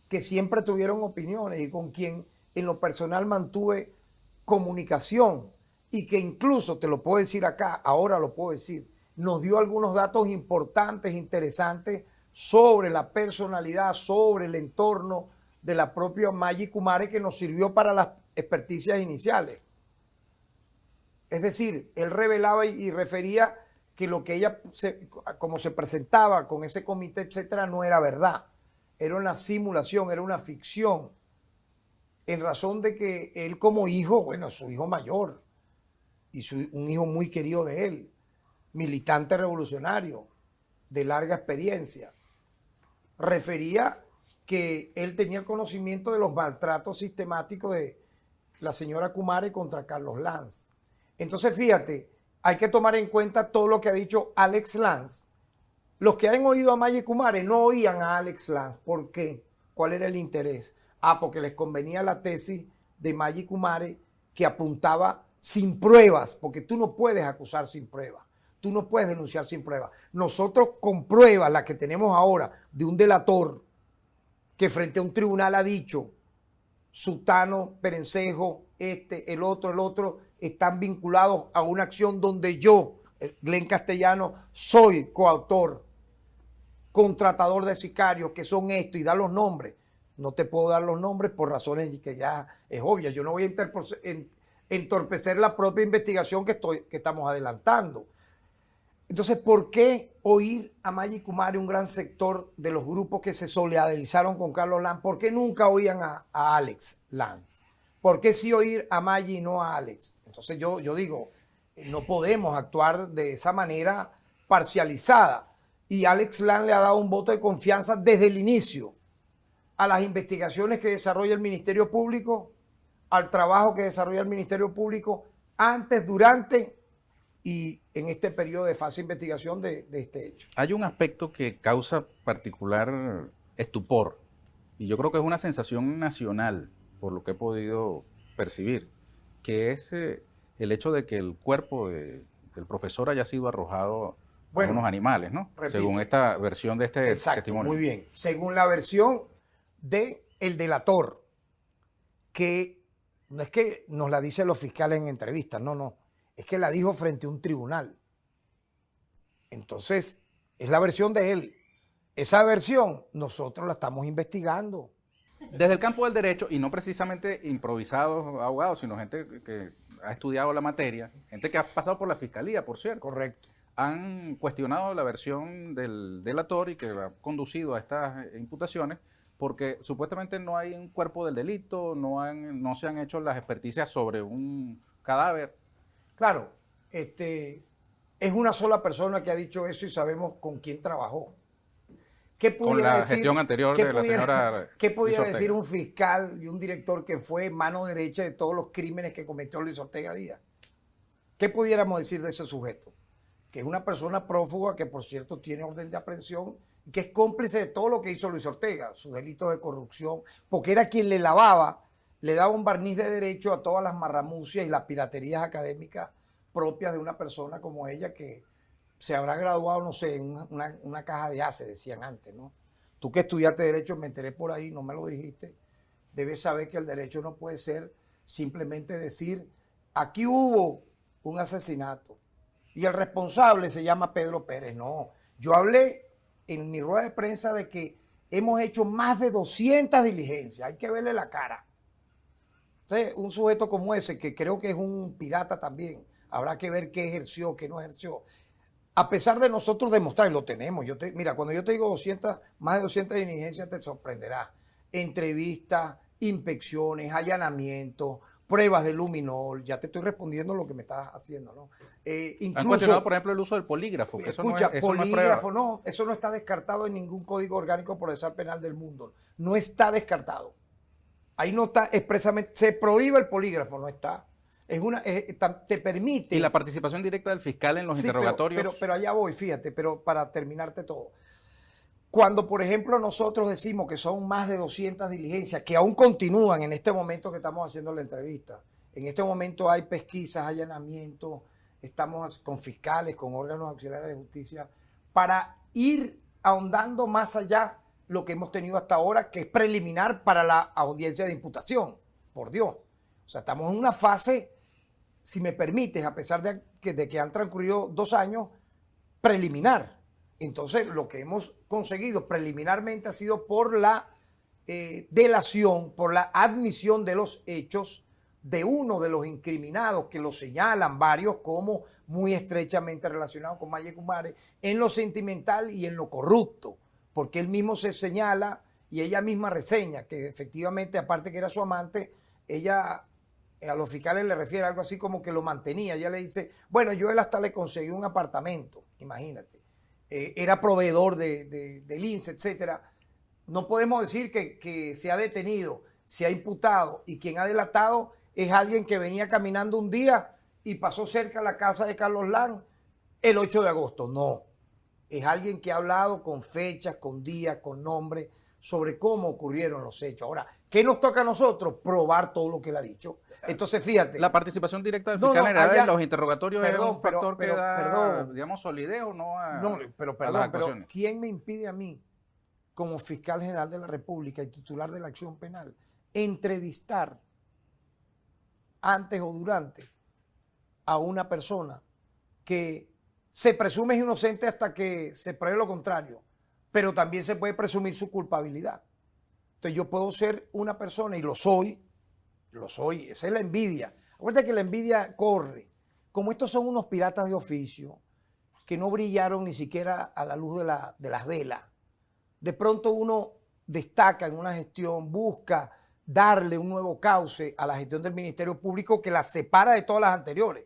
que siempre tuvieron opiniones y con quien en lo personal mantuve comunicación y que incluso, te lo puedo decir acá, ahora lo puedo decir, nos dio algunos datos importantes, interesantes sobre la personalidad, sobre el entorno de la propia Maggie Kumare que nos sirvió para las experticias iniciales. Es decir, él revelaba y refería que lo que ella, como se presentaba con ese comité, etcétera, no era verdad. Era una simulación, era una ficción. En razón de que él como hijo, bueno, su hijo mayor, y un hijo muy querido de él, militante revolucionario, de larga experiencia, refería que él tenía el conocimiento de los maltratos sistemáticos de la señora Kumare contra Carlos Lanz. Entonces, fíjate, hay que tomar en cuenta todo lo que ha dicho Alex Lanz. Los que han oído a Maggie Kumare no oían a Alex Lanz. ¿Por qué? ¿Cuál era el interés? Porque les convenía la tesis de Maggie Kumare que apuntaba sin pruebas, porque tú no puedes acusar sin pruebas, tú no puedes denunciar sin pruebas. Nosotros con pruebas, las que tenemos ahora, de un delator que frente a un tribunal ha dicho, Sutano, Perencejo, el otro, están vinculados a una acción donde yo, Glenn Castellanos, soy coautor, contratador de sicarios, que son esto, y da los nombres. No te puedo dar los nombres por razones que ya es obvia. Yo no voy a entorpecer la propia investigación que estamos adelantando. Entonces, ¿por qué oír a Maggie Kumare, un gran sector de los grupos que se solidarizaron con Carlos Lanz? ¿Por qué nunca oían a Alex Lanz? ¿Por qué sí oír a Maggie y no a Alex? Entonces yo digo, no podemos actuar de esa manera parcializada. Y Alex Lanz le ha dado un voto de confianza desde el inicio a las investigaciones que desarrolla el Ministerio Público, al trabajo que desarrolla el Ministerio Público, antes, durante y en este periodo de fase de investigación de este hecho. Hay un aspecto que causa particular estupor, y yo creo que es una sensación nacional, por lo que he podido percibir, que es el hecho de que el cuerpo del profesor haya sido arrojado a unos animales, ¿no? Repito, según esta versión de este testimonio. Muy bien. Según la versión del delator, que no es que nos la dicen los fiscales en entrevistas, no. Es que la dijo frente a un tribunal. Entonces, es la versión de él. Esa versión nosotros la estamos investigando. Desde el campo del derecho, y no precisamente improvisados abogados, sino gente que ha estudiado la materia, gente que ha pasado por la fiscalía, por cierto. Correcto. Han cuestionado la versión del delator y que ha conducido a estas imputaciones, porque supuestamente no hay un cuerpo del delito, no se han hecho las experticias sobre un cadáver. Claro, es una sola persona que ha dicho eso y sabemos con quién trabajó. ¿Qué Con la gestión anterior de la señora ¿Qué pudiera decir un fiscal y un director que fue mano derecha de todos los crímenes que cometió Luis Ortega Díaz? ¿Qué pudiéramos decir de ese sujeto? Que es una persona prófuga que, por cierto, tiene orden de aprehensión y que es cómplice de todo lo que hizo Luis Ortega, sus delitos de corrupción, porque era quien le lavaba, le daba un barniz de derecho a todas las marramucias y las piraterías académicas propias de una persona como ella que se habrá graduado, no sé, en una caja de ACE, decían antes, ¿no? Tú que estudiaste Derecho, me enteré por ahí, no me lo dijiste, debes saber que el derecho no puede ser simplemente decir, aquí hubo un asesinato y el responsable se llama Pedro Pérez. No, yo hablé en mi rueda de prensa de que hemos hecho más de 200 diligencias, hay que verle la cara. Entonces, un sujeto como ese, que creo que es un pirata también, habrá que ver qué ejerció, qué no ejerció. A pesar de nosotros demostrar, y lo tenemos. Mira, cuando yo te digo 200, más de 200 diligencias, te sorprenderá. Entrevistas, inspecciones, allanamientos, pruebas de luminol. Ya te estoy respondiendo lo que me estás haciendo, ¿no? Han cuestionado, por ejemplo, el uso del polígrafo. Escucha, polígrafo, no, eso no está descartado en ningún código orgánico procesal penal del mundo. No está descartado. Ahí no está expresamente, se prohíbe el polígrafo, no está. Te permite. Y la participación directa del fiscal en los interrogatorios. Pero allá voy, fíjate, pero para terminarte todo. Cuando, por ejemplo, nosotros decimos que son más de 200 diligencias que aún continúan en este momento que estamos haciendo la entrevista. En este momento hay pesquisas, allanamientos, estamos con fiscales, con órganos auxiliares de justicia, para ir ahondando más allá lo que hemos tenido hasta ahora, que es preliminar para la audiencia de imputación. Por Dios. O sea, estamos en una fase, si me permites, a pesar de que han transcurrido 2 años, preliminar. Entonces, lo que hemos conseguido preliminarmente ha sido por la delación, por la admisión de los hechos de uno de los incriminados, que lo señalan varios como muy estrechamente relacionados con Maya Kumare, en lo sentimental y en lo corrupto, porque él mismo se señala y ella misma reseña que efectivamente, aparte que era su amante, ella a los fiscales le refiere algo así como que lo mantenía. Ella le dice, bueno, yo él hasta le conseguí un apartamento, imagínate. Era proveedor del INSS, etcétera. No podemos decir que se ha detenido, se ha imputado y quien ha delatado es alguien que venía caminando un día y pasó cerca a la casa de Carlos Lang el 8 de agosto. No, es alguien que ha hablado con fechas, con días, con nombres, sobre cómo ocurrieron los hechos. Ahora, ¿qué nos toca a nosotros? Probar todo lo que él ha dicho. Entonces, fíjate. La participación directa del fiscal general en los interrogatorios es un factor que da, digamos, solidez o no a las actuaciones. ¿Quién me impide a mí, como fiscal general de la República y titular de la acción penal, entrevistar antes o durante a una persona que se presume inocente hasta que se pruebe lo contrario, pero también se puede presumir su culpabilidad? Entonces yo puedo ser una persona, y lo soy, esa es la envidia. Acuérdate que la envidia corre. Como estos son unos piratas de oficio, que no brillaron ni siquiera a la luz de las velas, de pronto uno destaca en una gestión, busca darle un nuevo cauce a la gestión del Ministerio Público que la separa de todas las anteriores.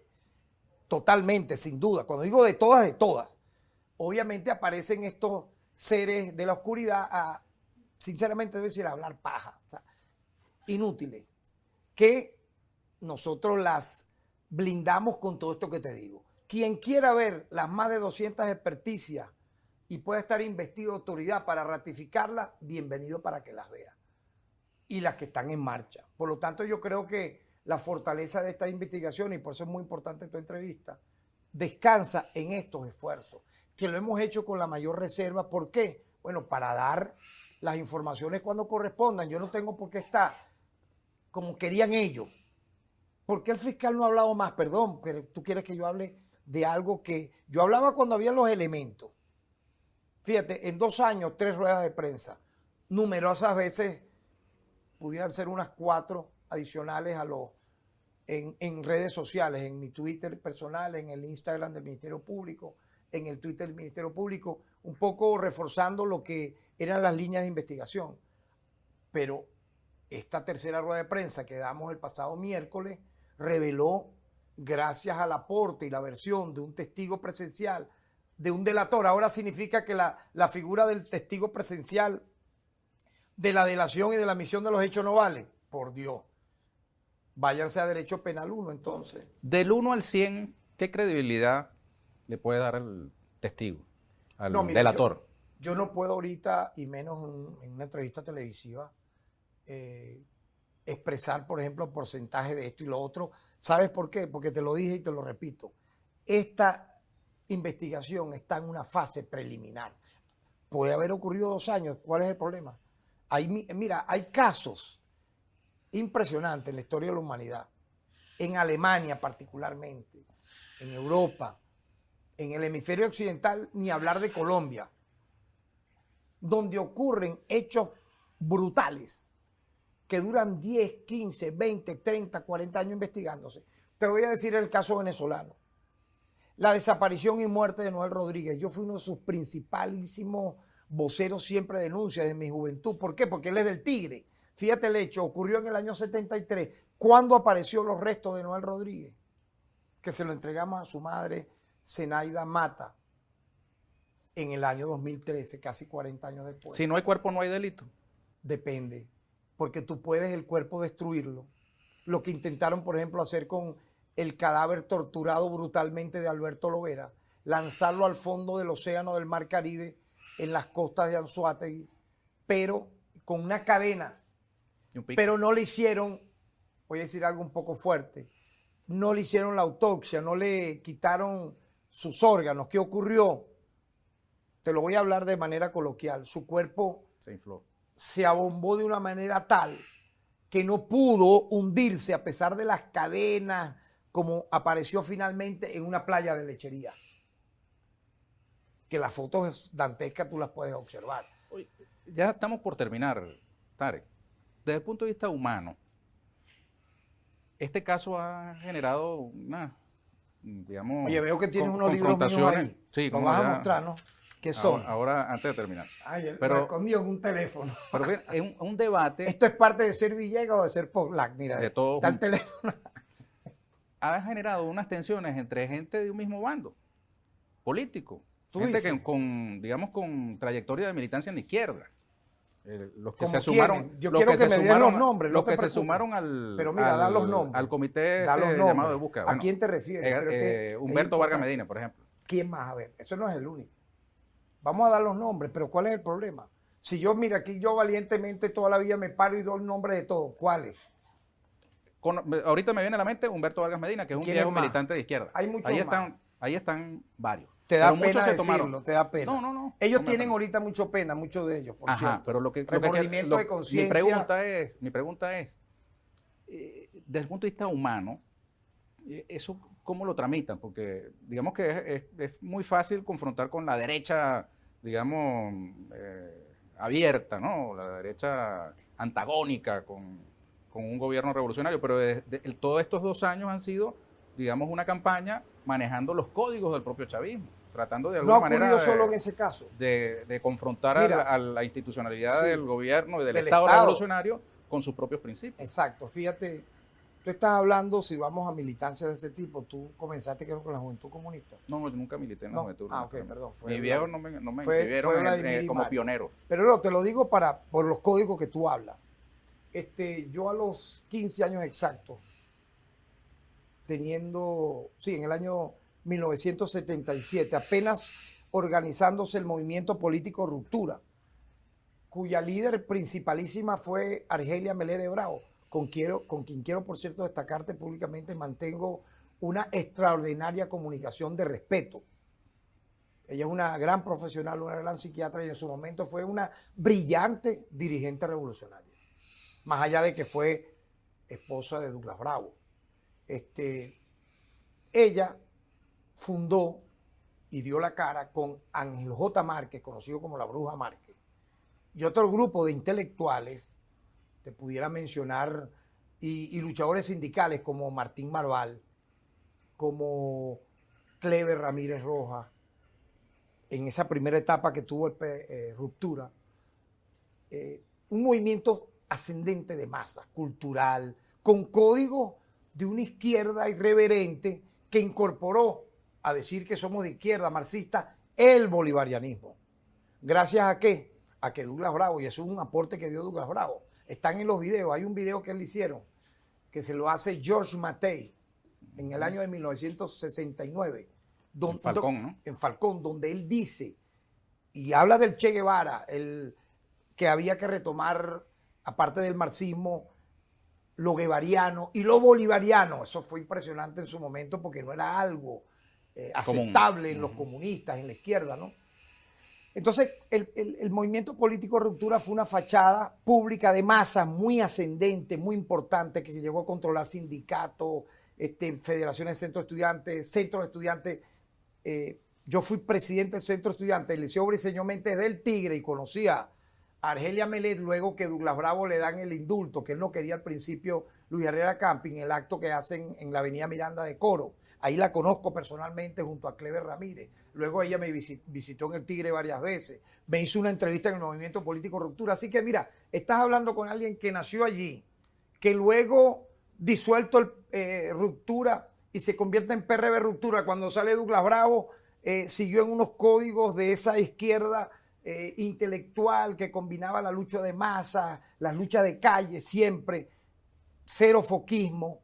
Totalmente, sin duda. Cuando digo de todas. Obviamente aparecen estos seres de la oscuridad a, sinceramente debo decir, a hablar paja. O sea, inútiles. Que nosotros las blindamos con todo esto que te digo. Quien quiera ver las más de 200 experticias y pueda estar investido de autoridad para ratificarlas, bienvenido para que las vea. Y las que están en marcha. Por lo tanto, yo creo que la fortaleza de esta investigación, y por eso es muy importante tu entrevista, descansa en estos esfuerzos, que lo hemos hecho con la mayor reserva. ¿Por qué? Bueno, para dar las informaciones cuando correspondan. Yo no tengo por qué estar como querían ellos. ¿Por qué el fiscal no ha hablado más? Perdón, pero tú quieres que yo hable de algo que yo hablaba cuando había los elementos. Fíjate, en 2 años, 3 ruedas de prensa. Numerosas veces pudieran ser unas 4 adicionales a los en redes sociales, en mi Twitter personal, en el Instagram del Ministerio Público, en el Twitter del Ministerio Público, un poco reforzando lo que eran las líneas de investigación. Pero esta tercera rueda de prensa que damos el pasado miércoles reveló, gracias al aporte y la versión de un testigo presencial, de un delator. Ahora significa que la figura del testigo presencial de la delación y de la admisión de los hechos no vale. Por Dios. Váyanse a Derecho Penal 1 entonces. Del 1 al 100, ¿qué credibilidad le puede dar al testigo, al delator? Yo no puedo ahorita, y menos en una entrevista televisiva, expresar, por ejemplo, porcentaje de esto y lo otro. ¿Sabes por qué? Porque te lo dije y te lo repito. Esta investigación está en una fase preliminar. Puede haber ocurrido 2 años. ¿Cuál es el problema? Mira, hay casos impresionantes en la historia de la humanidad. En Alemania particularmente, en Europa, en el hemisferio occidental, ni hablar de Colombia, donde ocurren hechos brutales que duran 10, 15, 20, 30, 40 años investigándose. Te voy a decir el caso venezolano. La desaparición y muerte de Noel Rodríguez. Yo fui uno de sus principalísimos voceros, siempre denuncia desde mi juventud. ¿Por qué? Porque él es del Tigre. Fíjate el hecho, ocurrió en el año 73. ¿Cuándo apareció los restos de Noel Rodríguez? Que se lo entregamos a su madre, Zenaida Mata, en el año 2013, casi 40 años después. Si no hay cuerpo, no hay delito. Depende, porque tú puedes el cuerpo destruirlo. Lo que intentaron, por ejemplo, hacer con el cadáver torturado brutalmente de Alberto Lovera, lanzarlo al fondo del océano del Mar Caribe, en las costas de Anzoátegui, pero con una cadena. Pero no le hicieron, voy a decir algo un poco fuerte, no le hicieron la autopsia, no le quitaron sus órganos. ¿Qué ocurrió? Te lo voy a hablar de manera coloquial. Su cuerpo se infló, se abombó de una manera tal que no pudo hundirse a pesar de las cadenas, como apareció finalmente en una playa de lechería. Que las fotos dantescas tú las puedes observar. Ya estamos por terminar, Tarek. Desde el punto de vista humano, este caso ha generado una, digamos... Oye, veo que tienes unos libros míos ahí. Sí, ¿Lo vas a mostrarnos? ¿Qué son? Ahora, antes de terminar. Ay, pero escondido en un teléfono. Pero es un debate... ¿Esto es parte de ser Villegas o de ser Pollack? Mira, de todo está el teléfono. Ha generado unas tensiones entre gente de un mismo bando político. Gente que con trayectoria de militancia en la izquierda. Los que se sumaron, yo quiero que me den los nombres. Los que se sumaron al comité llamado de búsqueda. ¿A quién te refieres? Humberto Vargas Medina, por ejemplo. ¿Quién más? A ver, eso no es el único. Vamos a dar los nombres, pero ¿cuál es el problema? Si yo, mira, aquí yo valientemente toda la vida me paro y doy el nombre de todos, ¿cuáles? Ahorita me viene a la mente Humberto Vargas Medina, que es un viejo militante de izquierda. Hay muchos ahí están varios. Te da pena decirlo, te da pena. No. Ellos tienen ahorita mucho pena, muchos de ellos, por cierto. Pero remordimiento de conciencia. Mi pregunta es, desde el punto de vista humano, ¿eso cómo lo tramitan? Porque digamos que es muy fácil confrontar con la derecha, digamos, abierta, ¿no? La derecha antagónica con un gobierno revolucionario, pero todos estos 2 años han sido, digamos, una campaña manejando los códigos del propio chavismo, tratando de alguna manera solo en ese caso de confrontar a la institucionalidad del gobierno y del Estado revolucionario con sus propios principios. Exacto, fíjate, tú estás hablando, si vamos a militancia de ese tipo, tú comenzaste creo con la Juventud Comunista. No, yo nunca milité en la Juventud. Ok, perdón. Mis viejos no me inscribieron como pionero. Pero no, te lo digo por los códigos que tú hablas. Yo a los 15 años exactos, en el año 1977, apenas organizándose el movimiento político Ruptura, cuya líder principalísima fue Argelia Melé de Bravo, con quien quiero, por cierto, destacarte públicamente, mantengo una extraordinaria comunicación de respeto. Ella es una gran profesional, una gran psiquiatra y en su momento fue una brillante dirigente revolucionaria, más allá de que fue esposa de Douglas Bravo. Ella fundó y dio la cara con Ángel J. Márquez, conocido como la Bruja Márquez, y otro grupo de intelectuales, te pudiera mencionar, y luchadores sindicales como Martín Marval, como Clever Ramírez Rojas, en esa primera etapa que tuvo Ruptura, un movimiento ascendente de masas, cultural, con código de una izquierda irreverente que incorporó, a decir que somos de izquierda marxista, el bolivarianismo. ¿Gracias a qué? A que Douglas Bravo, y eso es un aporte que dio Douglas Bravo, están en los videos, hay un video que él hicieron, que se lo hace George Mattei en el año de 1969, en Falcón, ¿no? En Falcón, donde él dice, y habla del Che Guevara, que había que retomar, aparte del marxismo, lo guevariano y lo bolivariano. Eso fue impresionante en su momento porque no era algo aceptable en los comunistas, en la izquierda, ¿no? Entonces, el movimiento político Ruptura fue una fachada pública de masas muy ascendente, muy importante, que llegó a controlar sindicatos, federaciones de centros de estudiantes. Yo fui presidente del centro de estudiantes del Liceo Briceño Méndez del Tigre y conocía a Argelia Melet luego que Douglas Bravo le dan el indulto, que él no quería al principio, Luis Herrera Camping, el acto que hacen en la avenida Miranda de Coro. Ahí la conozco personalmente junto a Clever Ramírez. Luego ella me visitó en el Tigre varias veces. Me hizo una entrevista en el movimiento político Ruptura. Así que mira, estás hablando con alguien que nació allí, que luego disuelto Ruptura y se convierte en PRB Ruptura. Cuando sale Douglas Bravo, siguió en unos códigos de esa izquierda intelectual que combinaba la lucha de masas, las luchas de calle siempre, cero foquismo,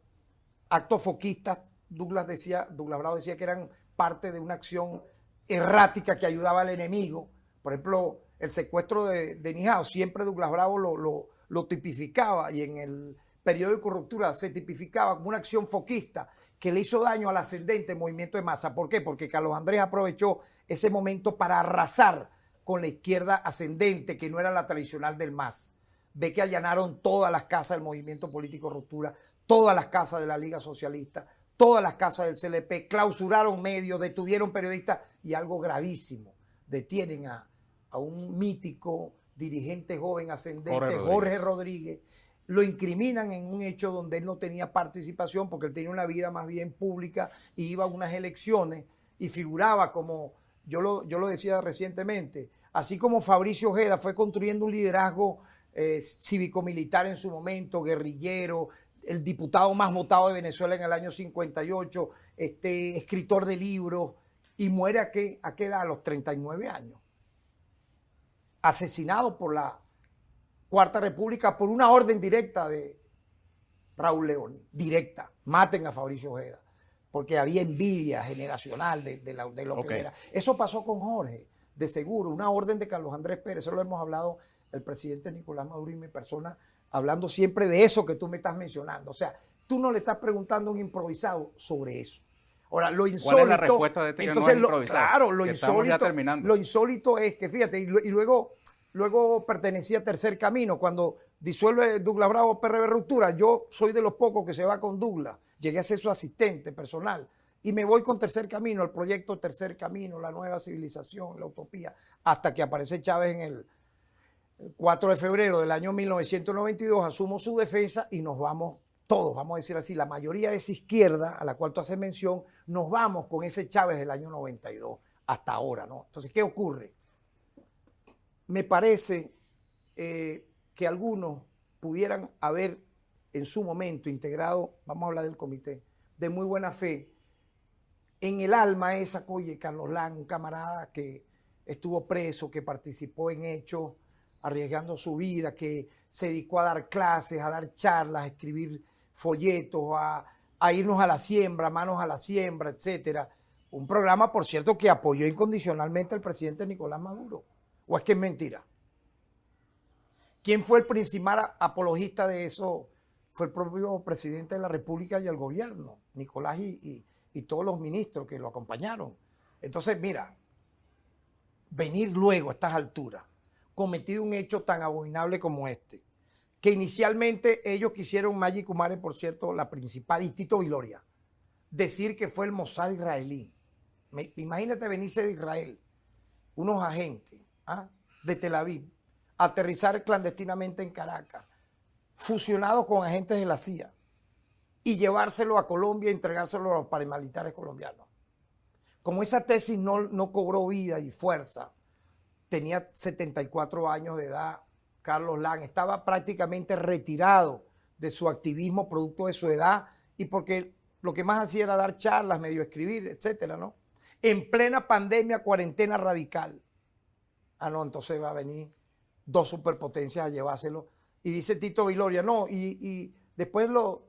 actos foquistas. Douglas Bravo decía que eran parte de una acción errática que ayudaba al enemigo. Por ejemplo, el secuestro de Nijao, siempre Douglas Bravo lo tipificaba, y en el periódico Ruptura se tipificaba como una acción foquista que le hizo daño al ascendente movimiento de masa. ¿Por qué? Porque Carlos Andrés aprovechó ese momento para arrasar con la izquierda ascendente, que no era la tradicional del MAS. Ve que allanaron todas las casas del movimiento político Ruptura, todas las casas de la Liga Socialista, todas las casas del CLP, clausuraron medios, detuvieron periodistas y algo gravísimo, detienen a un mítico dirigente joven ascendente, Jorge Rodríguez, lo incriminan en un hecho donde él no tenía participación porque él tenía una vida más bien pública y iba a unas elecciones y figuraba como, yo lo decía recientemente, así como Fabricio Ojeda fue construyendo un liderazgo cívico-militar en su momento, guerrillero, el diputado más votado de Venezuela en el año 58, escritor de libros, y muere ¿a qué edad? A los 39 años. Asesinado por la Cuarta República por una orden directa de Raúl León. Directa. Maten a Fabricio Ojeda. Porque había envidia generacional de lo que era. Eso pasó con Jorge, de seguro. Una orden de Carlos Andrés Pérez. Eso lo hemos hablado el presidente Nicolás Maduro y mi persona, hablando siempre de eso que tú me estás mencionando. O sea, tú no le estás preguntando a un improvisado sobre eso. Ahora, lo insólito... ¿Cuál es la respuesta de este entonces, que no es improvisado? Claro, lo insólito es que, fíjate, y luego pertenecía a Tercer Camino. Cuando disuelve Douglas Bravo PRB Ruptura, yo soy de los pocos que se va con Douglas. Llegué a ser su asistente personal. Y me voy con Tercer Camino, el proyecto Tercer Camino, la nueva civilización, la utopía, hasta que aparece Chávez en el 4 de febrero del año 1992, asumo su defensa y nos vamos todos, vamos a decir así, la mayoría de esa izquierda a la cual tú haces mención, nos vamos con ese Chávez del año 92 hasta ahora, ¿no? Entonces, ¿qué ocurre? Me parece que algunos pudieran haber en su momento integrado, vamos a hablar del comité, de muy buena fe, en el alma esa, oye, Carlos Lang, un camarada que estuvo preso, que participó en hechos, arriesgando su vida, que se dedicó a dar clases, a dar charlas, a escribir folletos, a irnos a la siembra, manos a la siembra, etcétera. Un programa, por cierto, que apoyó incondicionalmente al presidente Nicolás Maduro. ¿O es que es mentira? ¿Quién fue el principal apologista de eso? Fue el propio presidente de la República y el gobierno, Nicolás y todos los ministros que lo acompañaron. Entonces, mira, venir luego a estas alturas, cometido un hecho tan abominable como este, que inicialmente ellos quisieron, Maggi Kumare, por cierto, la principal, y Tito Viloria, decir que fue el Mossad israelí. Imagínate venirse de Israel, unos agentes de Tel Aviv, aterrizar clandestinamente en Caracas, fusionados con agentes de la CIA, y llevárselo a Colombia e entregárselo a los paramilitares colombianos. Como esa tesis no cobró vida y fuerza, tenía 74 años de edad, Carlos Lang, estaba prácticamente retirado de su activismo producto de su edad y porque lo que más hacía era dar charlas, medio escribir, etcétera, ¿no? En plena pandemia, cuarentena radical. No, entonces va a venir dos superpotencias a llevárselo. Y dice Tito Viloria, no, y después lo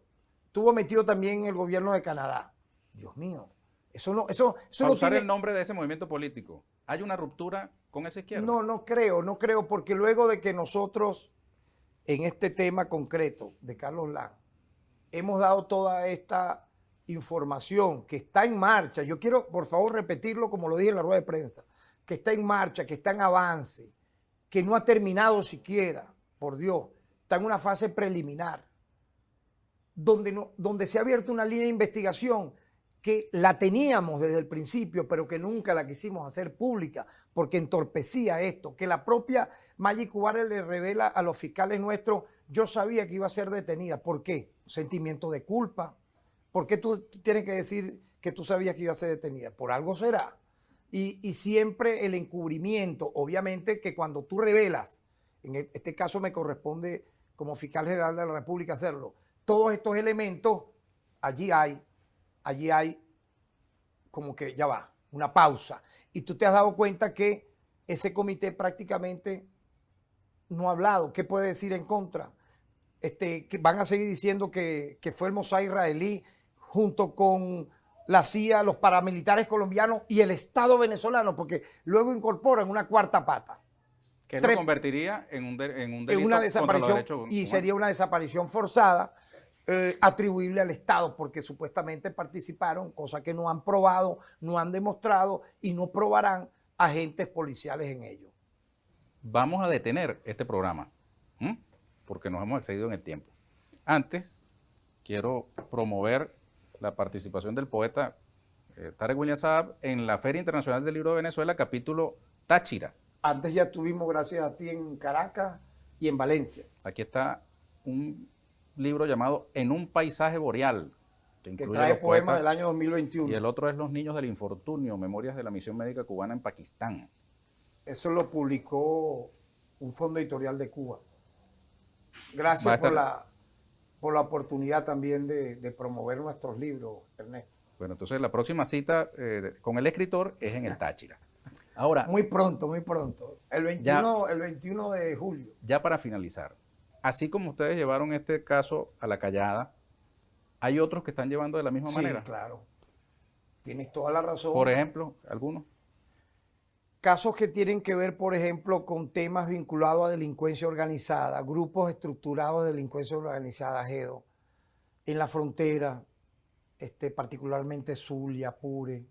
tuvo metido también en el gobierno de Canadá. Dios mío, eso no usar tiene... el nombre de ese movimiento político. ¿Hay una ruptura con esa izquierda? No creo, porque luego de que nosotros, en este tema concreto de Carlos Lang, hemos dado toda esta información que está en marcha, yo quiero, por favor, repetirlo como lo dije en la rueda de prensa, que está en marcha, que está en avance, que no ha terminado siquiera, por Dios, está en una fase preliminar, donde se ha abierto una línea de investigación que la teníamos desde el principio, pero que nunca la quisimos hacer pública, porque entorpecía esto, que la propia Maggi Kumare le revela a los fiscales nuestros, yo sabía que iba a ser detenida. ¿Por qué? Sentimiento de culpa. ¿Por qué tú tienes que decir que tú sabías que iba a ser detenida? Por algo será. Y siempre el encubrimiento, obviamente que cuando tú revelas, en este caso me corresponde como fiscal general de la República hacerlo, todos estos elementos, allí hay como que ya va, una pausa. Y tú te has dado cuenta que ese comité prácticamente no ha hablado. ¿Qué puede decir en contra? Que van a seguir diciendo que fue el Mossad israelí junto con la CIA, los paramilitares colombianos y el Estado venezolano, porque luego incorporan una cuarta pata. Que lo convertiría en un delito en una desaparición, contra los derechos humanos. y sería una desaparición forzada atribuible al Estado, porque supuestamente participaron, cosa que no han probado, no han demostrado y no probarán agentes policiales en ello. Vamos a detener este programa, porque nos hemos excedido en el tiempo. Antes, quiero promover la participación del poeta Tarek William Saab en la Feria Internacional del Libro de Venezuela, capítulo Táchira. Antes ya estuvimos, gracias a ti, en Caracas y en Valencia. Aquí está un libro llamado En un paisaje boreal, que trae poemas del año 2021. Y el otro es Los niños del infortunio, memorias de la misión médica cubana en Pakistán. Eso lo publicó un fondo editorial de Cuba. Gracias por la oportunidad también de promover nuestros libros, Ernesto. Bueno, entonces la próxima cita con el escritor es en el Táchira. Ahora, muy pronto. El 21 de julio. Ya para finalizar, así como ustedes llevaron este caso a la callada, ¿hay otros que están llevando de la misma manera? Sí, claro. Tienes toda la razón. Por ejemplo, ¿algunos? Casos que tienen que ver, por ejemplo, con temas vinculados a delincuencia organizada, grupos estructurados de delincuencia organizada, GEDO, en la frontera, particularmente Zulia, Apure,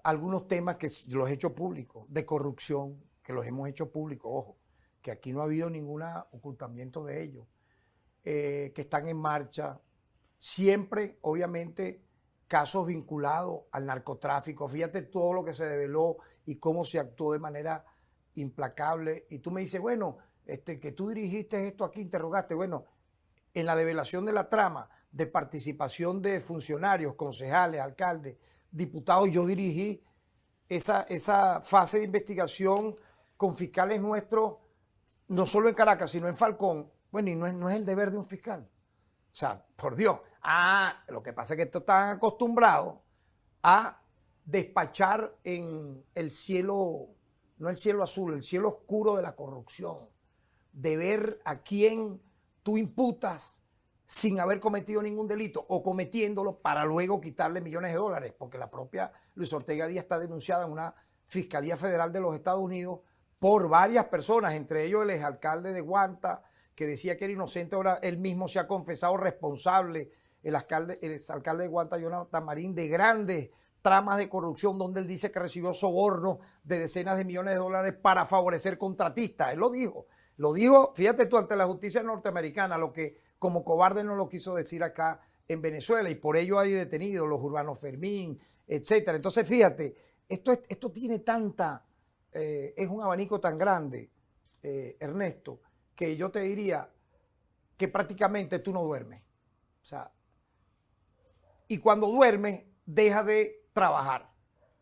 algunos temas que los he hecho públicos, de corrupción, que los hemos hecho públicos, ojo, que aquí no ha habido ningún ocultamiento de ellos, que están en marcha, siempre, obviamente, casos vinculados al narcotráfico. Fíjate todo lo que se develó y cómo se actuó de manera implacable. Y tú me dices, bueno, que tú dirigiste esto aquí, interrogaste. Bueno, en la develación de la trama de participación de funcionarios, concejales, alcaldes, diputados, yo dirigí esa fase de investigación con fiscales nuestros, no solo en Caracas, sino en Falcón. Bueno, y no es el deber de un fiscal. O sea, por Dios. Lo que pasa es que estos están acostumbrados a despachar en el cielo, no el cielo azul, el cielo oscuro de la corrupción, de ver a quién tú imputas sin haber cometido ningún delito o cometiéndolo para luego quitarle millones de dólares, porque la propia Luis Ortega Díaz está denunciada en una Fiscalía Federal de los Estados Unidos por varias personas, entre ellos el exalcalde de Guanta, que decía que era inocente, ahora él mismo se ha confesado responsable, el exalcalde de Guanta, Jonathan Marín, de grandes tramas de corrupción donde él dice que recibió sobornos de decenas de millones de dólares para favorecer contratistas. Él lo dijo, fíjate tú, ante la justicia norteamericana, lo que como cobarde no lo quiso decir acá en Venezuela, y por ello hay detenidos los Urbanos Fermín, etcétera. Entonces, fíjate, esto tiene es un abanico tan grande, Ernesto, que yo te diría que prácticamente tú no duermes. O sea, y cuando duermes, deja de trabajar.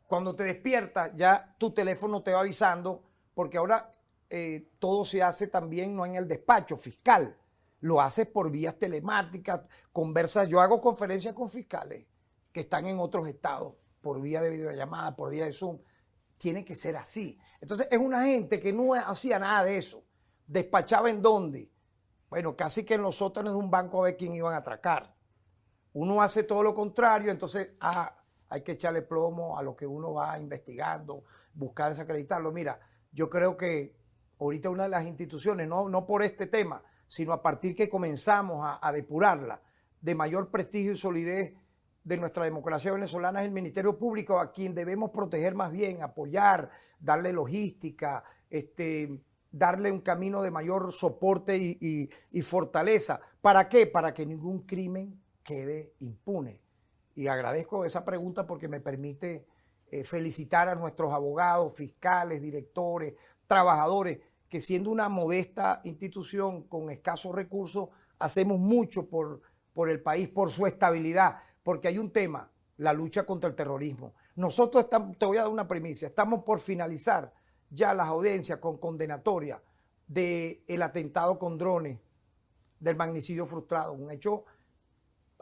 Cuando te despiertas, ya tu teléfono te va avisando, porque ahora todo se hace también no en el despacho fiscal, lo haces por vías telemáticas, conversas. Yo hago conferencias con fiscales que están en otros estados, por vía de videollamada, por vía de Zoom. Tiene que ser así. Entonces es una gente que no hacía nada de eso. ¿Despachaba en dónde? Bueno, casi que en los sótanos de un banco a ver quién iban a atracar. Uno hace todo lo contrario, entonces hay que echarle plomo a lo que uno va investigando, buscar desacreditarlo. Mira, yo creo que ahorita una de las instituciones, no por este tema, sino a partir que comenzamos a depurarla, de mayor prestigio y solidez de nuestra democracia venezolana, es el Ministerio Público, a quien debemos proteger más bien, apoyar, darle logística, darle un camino de mayor soporte y fortaleza. ¿Para qué? Para que ningún crimen quede impune. Y agradezco esa pregunta porque me permite felicitar a nuestros abogados, fiscales, directores, trabajadores, que siendo una modesta institución con escasos recursos, hacemos mucho por el país, por su estabilidad, porque hay un tema, la lucha contra el terrorismo. Nosotros te voy a dar una primicia, estamos por finalizar ya las audiencias con condenatoria del atentado con drones, del magnicidio frustrado, un hecho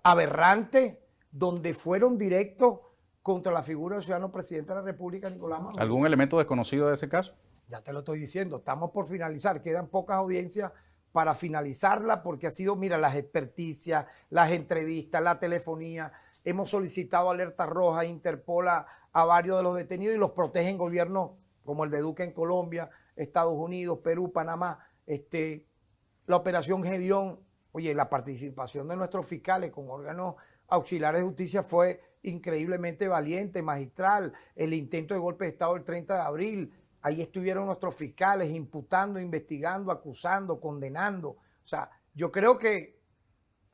aberrante donde fueron directos contra la figura del ciudadano presidente de la República, Nicolás Maduro. ¿Algún elemento desconocido de ese caso? Ya te lo estoy diciendo, estamos por finalizar, quedan pocas audiencias para finalizarla porque ha sido, mira, las experticias, las entrevistas, la telefonía. Hemos solicitado alerta roja, Interpol a varios de los detenidos y los protegen gobiernos como el de Duque en Colombia, Estados Unidos, Perú, Panamá. La operación Gedeón, oye, la participación de nuestros fiscales con órganos auxiliares de justicia fue increíblemente valiente, magistral. El intento de golpe de Estado el 30 de abril, ahí estuvieron nuestros fiscales imputando, investigando, acusando, condenando. O sea, yo creo que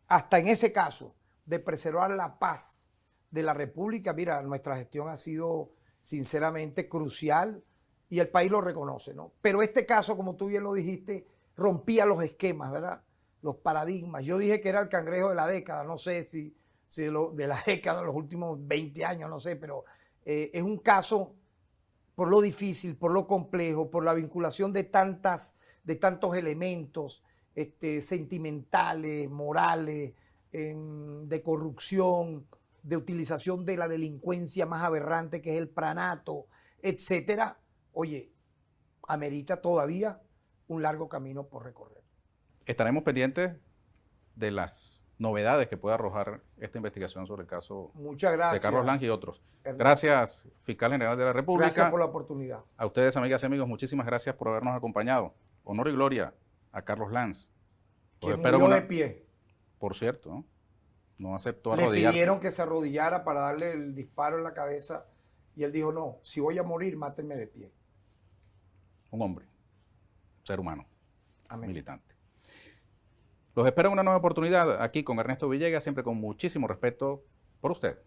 hasta en ese caso de preservar la paz de la República, mira, nuestra gestión ha sido sinceramente crucial y el país lo reconoce, ¿no? Pero este caso, como tú bien lo dijiste, rompía los esquemas, ¿verdad? Los paradigmas. Yo dije que era el cangrejo de la década, no sé si de la década, de los últimos 20 años, no sé, pero es un caso por lo difícil, por lo complejo, por la vinculación de tantos elementos sentimentales, morales, de corrupción, de utilización de la delincuencia más aberrante que es el pranato, etcétera. Oye, amerita todavía un largo camino por recorrer. Estaremos pendientes de las novedades que pueda arrojar esta investigación sobre el caso Muchas gracias, de Carlos Lange y otros. Ernesto. Gracias, Fiscal General de la República. Gracias por la oportunidad. A ustedes, amigas y amigos, muchísimas gracias por habernos acompañado. Honor y gloria a Carlos Lange. Que murió de pie. Por cierto, no aceptó Le arrodillarse. pidieron que se arrodillara para darle el disparo en la cabeza y él dijo, no, si voy a morir, mátenme de pie. Un hombre, ser humano, Amén. militante. Los espero en una nueva oportunidad aquí con Ernesto Villegas, siempre con muchísimo respeto por usted.